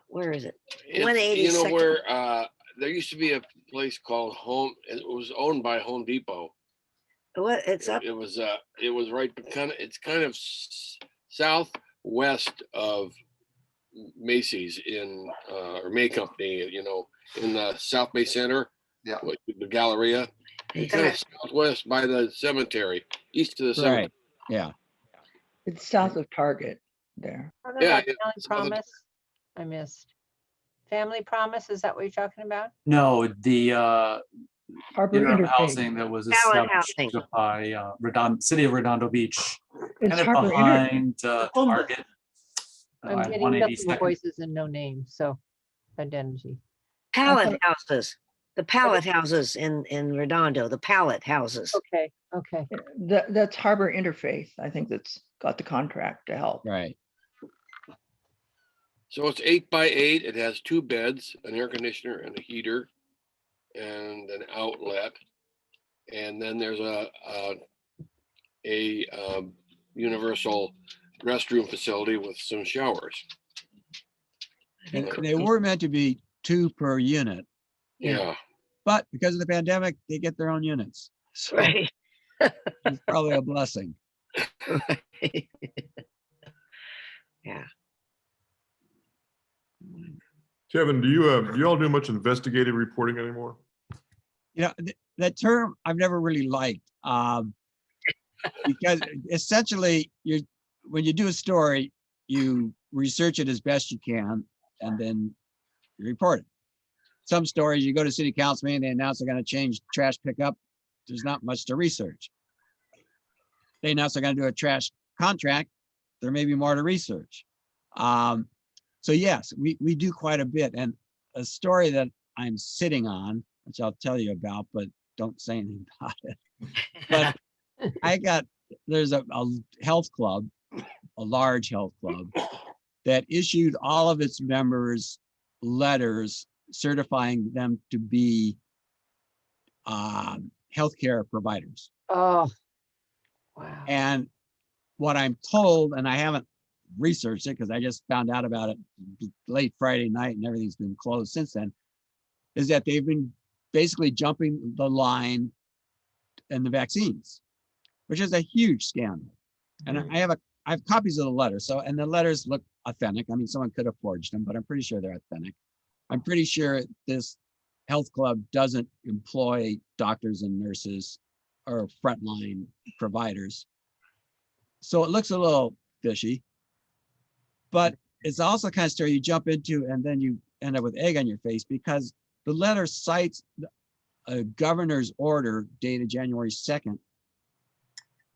where is it? It's, 180 you know, Second- where there used to be a place called Home. It was owned by Home Depot. What? It's up. It was right kind of. It's kind of southwest of Macy's in or May Company. You know, in the South Bay Center. Yeah. The Galleria. It's kind of southwest by the cemetery, east of the cemetery. Right. Yeah. It's south of Target. there. Talking Yeah, about it- Family some of the- Promise, I missed. Family Promise, is that what you're talking about? No, the Harbor interim Interfaith. housing that was Pallet established housing. by City of Redondo Beach, It's kind of Harbor Inter- behind Homeless. Target. I'm on getting multiple 182nd. voices and no name, so identity. Pallet houses, the pallet houses in Redondo, the pallet houses. Okay, okay. That's Harbor Interfaith. I think that's got the contract to help. Right. So it's 8 by 8. It has 2 beds, an air conditioner and a heater and an outlet. And then there's a universal restroom facility with some showers. And they were meant to be 2 per unit, Yeah. but because of the pandemic, they get their own units. So Right. it's probably a blessing. Yeah. Kevin, do you all do much investigative reporting anymore? You know, that term I've never really liked, because essentially when you do a story, you research it as best you can, and then you report it. Some stories, you go to city council meeting, they announce they're gonna change trash pickup. There's not much to research. They announce they're gonna do a trash contract. There may be more to research. So yes, we do quite a bit. And a story that I'm sitting on, which I'll tell you about, but don't say anything about it. But there's a health club, a large health club, that issued all of its members letters certifying them to be healthcare providers. Oh, wow. And what I'm told, and I haven't researched it because I just found out about it late Friday night and everything's been closed since then, is that they've been basically jumping the line in the vaccines, which is a huge scandal. And I have copies of the letters. So, and the letters look authentic. I mean, someone could have forged them, but I'm pretty sure they're authentic. I'm pretty sure this health club doesn't employ doctors and nurses or frontline providers. So it looks a little fishy, but it's also the kind of story you jump into and then you end up with egg on your face, because the letter cites a governor's order dated January 2nd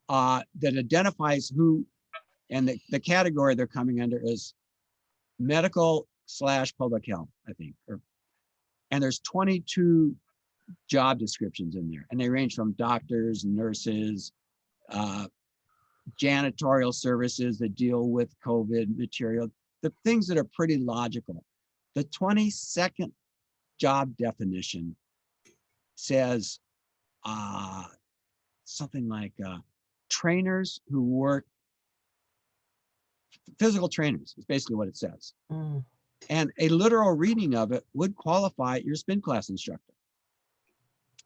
that identifies who, and the category they're coming under is medical/public health, I think. And there's 22 job descriptions in there, and they range from doctors, nurses, janitorial services that deal with COVID material, the things that are pretty logical. The 22nd job definition says something like trainers who work, physical trainers is basically what it says. Mm. And a literal reading of it would qualify your spin class instructor.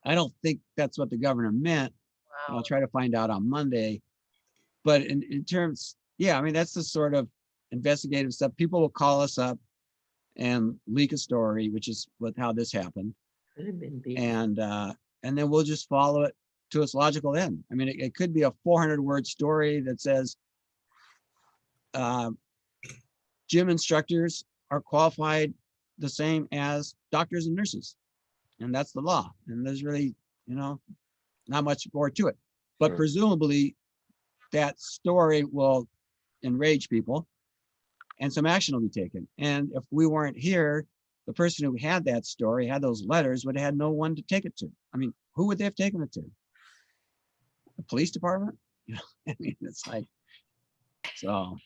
I don't think that's what the governor meant. Wow. I'll try to find out on Monday. But in terms, yeah, I mean, that's the sort of investigative stuff. People will call us up and leak a story, which is how this happened. And then we'll just follow it to its logical end. I mean, it could be a 400-word story that says gym instructors are qualified the same as doctors and nurses. And that's the law. And there's really, not much more to it. But Sure. presumably that story will enrage people and some action will be taken. And if we weren't here, the person who had that story, had those letters, would have had no one to take it to. I mean, who would they have taken it to? The police department? I mean, it's like, so.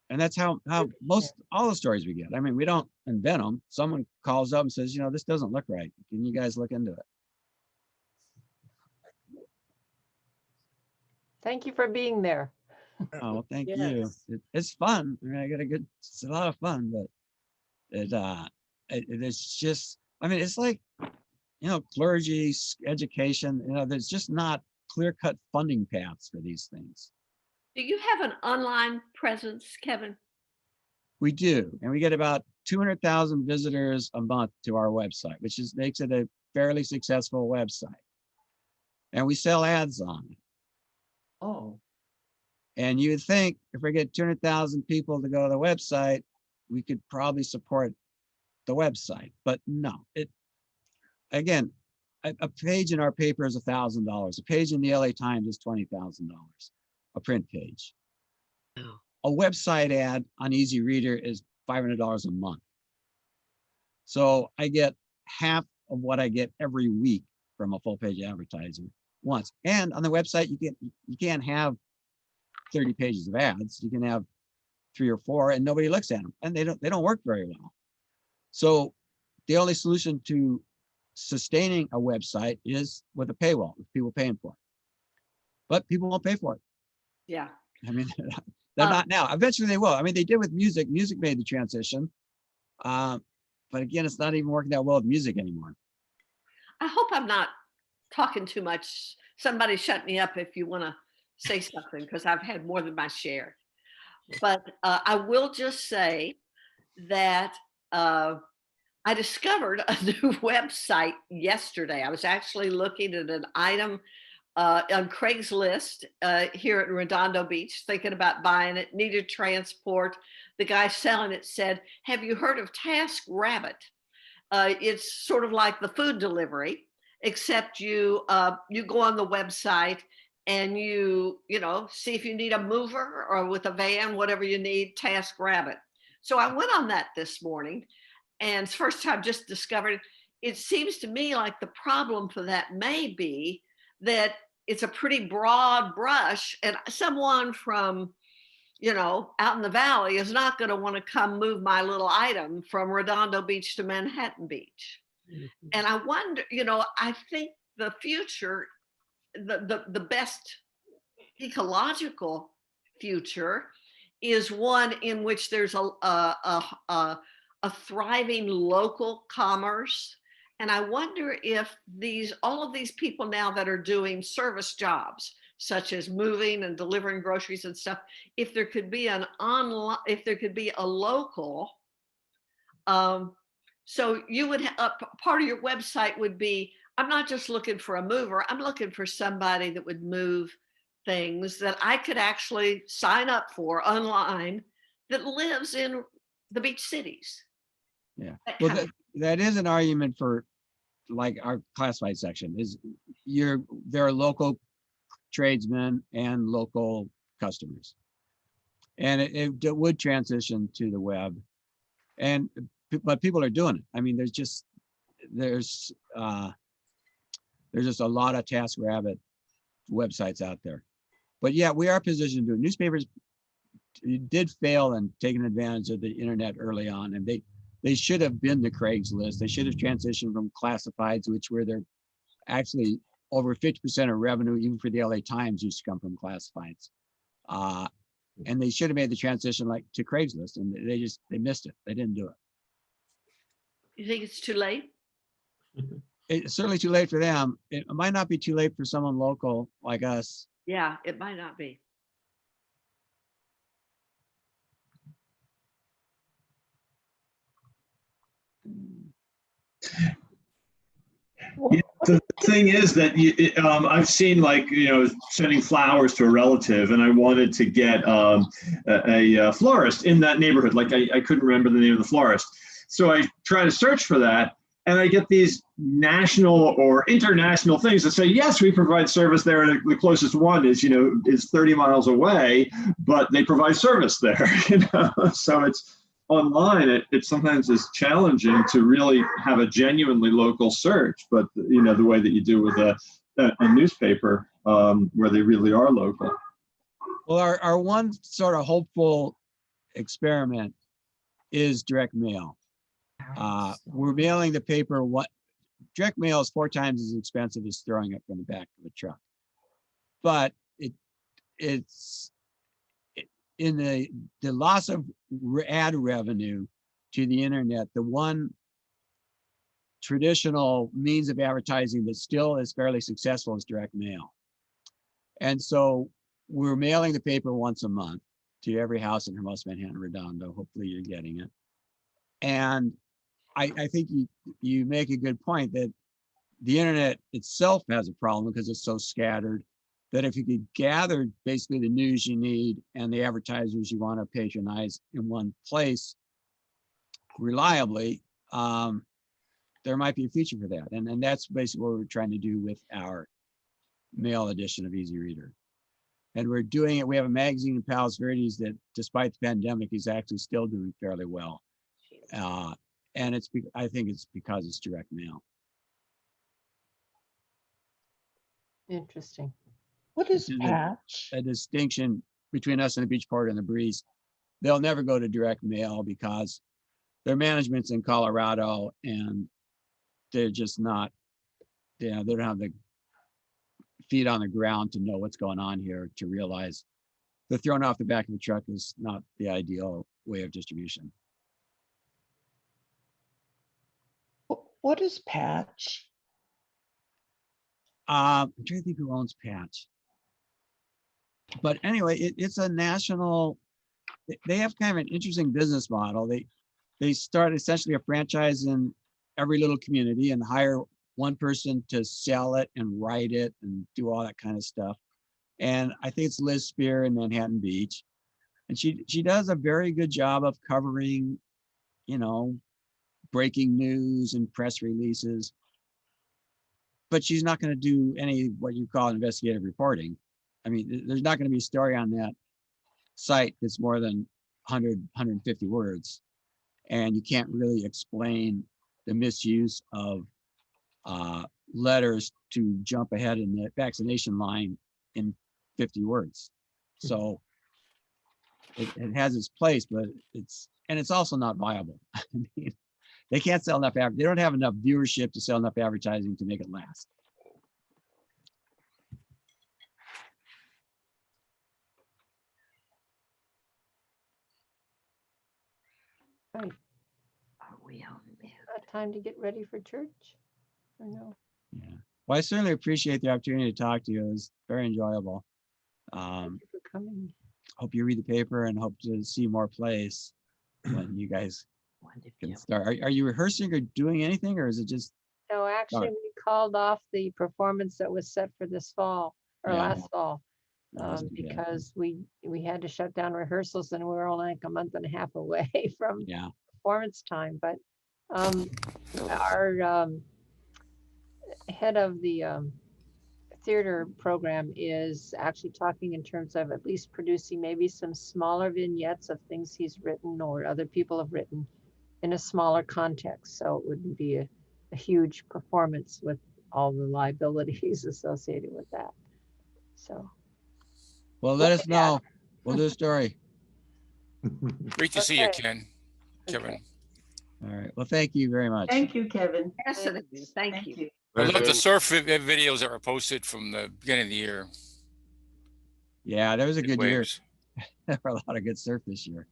And that's how all the stories we get. I mean, we don't invent them. Someone calls up and says, this doesn't look right. Can you guys look into it? Thank you for being there. Oh, well, thank you. Yes. It's fun. I mean, it's a lot of fun, but it's just, I mean, it's like, clergy, education, there's just not clear-cut funding paths for these things. Do you have an online presence, Kevin? We do, and we get about 200,000 visitors a month to our website, which makes it a fairly successful website. And we sell ads on it. Oh, And you'd think if we get 200,000 people to go to the website, we could probably support the website, but no, again, a page in our paper is $1,000. A page in the LA Times is $20,000, a print page. Wow. A website ad on Easy Reader is $500 a month. So I get half of what I get every week from a full page advertiser once. And on the website, you can't have 30 pages of ads. You can have 3 or 4 and nobody looks at them, and they don't work very well. So the only solution to sustaining a website is with a paywall, with people paying for it. But people won't pay for it. Yeah. I mean, they're not now. Eventually they will. I mean, they did with music. Music made the transition. But again, it's not even working that well with music anymore. I hope I'm not talking too much. Somebody shut me up if you want to say something, because I've had more than my share. But I will just say that I discovered a new website yesterday. I was actually looking at an item on Craigslist here at Redondo Beach, thinking about buying it, needed transport. The guy selling it said, "Have you heard of TaskRabbit?" It's sort of like the food delivery, except you go on the website and you see if you need a mover or with a van, whatever you need, TaskRabbit. So I went on that this morning, and it's the first time just discovered it. It seems to me like the problem for that may be that it's a pretty broad brush, and someone from out in the valley is not going to want to come move my little item from Redondo Beach to Manhattan Beach. Mhm. And I wonder, I think the future, the best ecological future is one in which there's a thriving local commerce. And I wonder if all of these people now that are doing service jobs, such as moving and delivering groceries and stuff, if there could be a local, so you would part of your website would be, I'm not just looking for a mover, I'm looking for somebody that would move things that I could actually sign up for online that lives in the beach cities. Yeah. That Well, kind of- that is an argument for like our classified section is there are local tradesmen and local customers. And it would transition to the web. But people are doing it. I mean, there's just a lot of TaskRabbit websites out there. But yeah, we are positioned to do it. Newspapers did fail in taking advantage of the internet early on, and they should have been the Craigslist. They should have transitioned from classifieds, which were their actually over 50% of revenue, even for the LA Times, used to come from classifieds. And they should have made the transition like to Craigslist, and they missed it. They didn't do it. You think it's too late? It's certainly too late for them. It might not be too late for someone local like us. Yeah, it might not be. Yeah, the thing is that I've seen sending flowers to a relative, and I wanted to get a florist in that neighborhood. Like I couldn't remember the name of the florist, so I try to search for that, and I get these national or international things that say, yes, we provide service there, and the closest one is 30 miles away, but they provide service there. So it's online. It sometimes is challenging to really have a genuinely local search, but the way that you do with a newspaper where they really are local. Well, our one sort of hopeful experiment is direct mail. We're mailing the paper. Direct mail is 4 times as expensive as throwing it from the back of a truck, but it's in the loss of ad revenue to the internet. The one traditional means of advertising that still is fairly successful is direct mail. And so we're mailing the paper once a month to every house in Hermosa, Manhattan, Redondo. Hopefully you're getting it. And I think you make a good point that the internet itself has a problem because it's so scattered. that if you could gather basically the news you need and the advertisers you want to patronize in one place reliably, there might be a future for that. And that's basically what we're trying to do with our mail edition of Easy Reader. And we're doing it. We have a magazine in Palos Verdes that, despite the pandemic, is actually still doing fairly well. And I think it's because it's direct mail. Interesting. What is Which is patch? a distinction between us and the Beach Party and the Breeze. They'll never go to direct mail because their management's in Colorado and they're just not, they don't have the feet on the ground to know what's going on here, to realize the thrown off the back of the truck is not the ideal way of distribution. What is patch? I'm trying to think who owns Patch. But anyway, it's a national, they have kind of an interesting business model. They start essentially a franchise in every little community and hire one person to sell it and write it and do all that kind of stuff. And I think it's Liz Spear in Manhattan Beach. And she does a very good job of covering, breaking news and press releases. But she's not going to do any what you call investigative reporting. I mean, there's not going to be a story on that site that's more than 100, 150 words. And you can't really explain the misuse of letters to jump ahead in the vaccination line in 50 words. So it has its place, but it's also not viable. I mean, they can't sell enough, they don't have enough viewership to sell enough advertising to make it last. Right. Are we on mute? Time to get ready for church? Or no? Yeah. Well, I certainly appreciate the opportunity to talk to you. It was very enjoyable. Thank you for coming. Hope you read the paper and hope to see more plays when you guys can start. Are you rehearsing or doing anything, or is it just? No, actually, we called off the performance that was set for this fall or Yeah. last fall. That wasn't too bad. Because we had to shut down rehearsals and we were only like a month and a half away from Yeah. performance time. But our head of the theater program is actually talking in terms of at least producing maybe some smaller vignettes of things he's written or other people have written in a smaller context. So it wouldn't be a huge performance with all the liabilities associated with that. So. Well, let us know. We'll do a story. Great to see you, Okay. Kevin. All right. Well, thank you very much. Thank you, Kevin. Yes, it is. Thank you. I love the Kevin. surf videos that were posted from the beginning of the year. Yeah, that was a good year. Waves. There were a lot of good surf this year.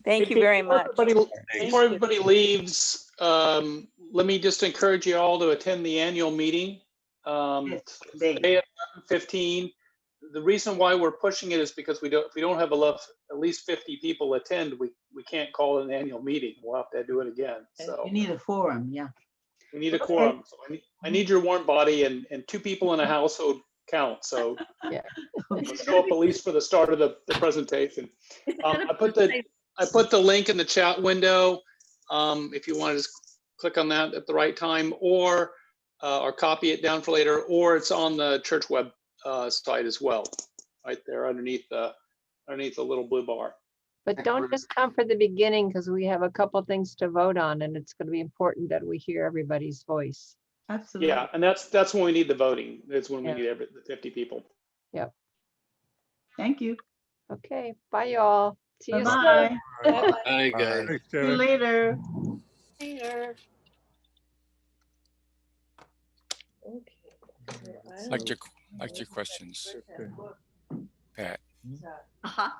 Thank you very much. Before everybody leaves, let me just encourage you all to attend the annual meeting. Today at 11:15. The reason why we're pushing it is because if we don't have at least 50 people attend, we can't call it an annual meeting. We'll have to do it again. So You need a forum, yeah. we need a quorum. So I need your warm body, and 2 people in a household count. So Yeah. let's show up at least for the start of the presentation. I put the link in the chat window. If you want to just click on that at the right time, or copy it down for later, or it's on the church web site as well, right there underneath the little blue bar. But don't just come for the beginning because we have a couple things to vote on and it's going to be important that we hear everybody's voice. Absolutely. Yeah, and that's when we need the voting. It's when we Yeah. need the 50 people. Yep. Thank you. Okay. Bye, y'all. See you Bye-bye. soon. Hi, guys. See you later. Later. Liked your questions, Pat. Uh-huh.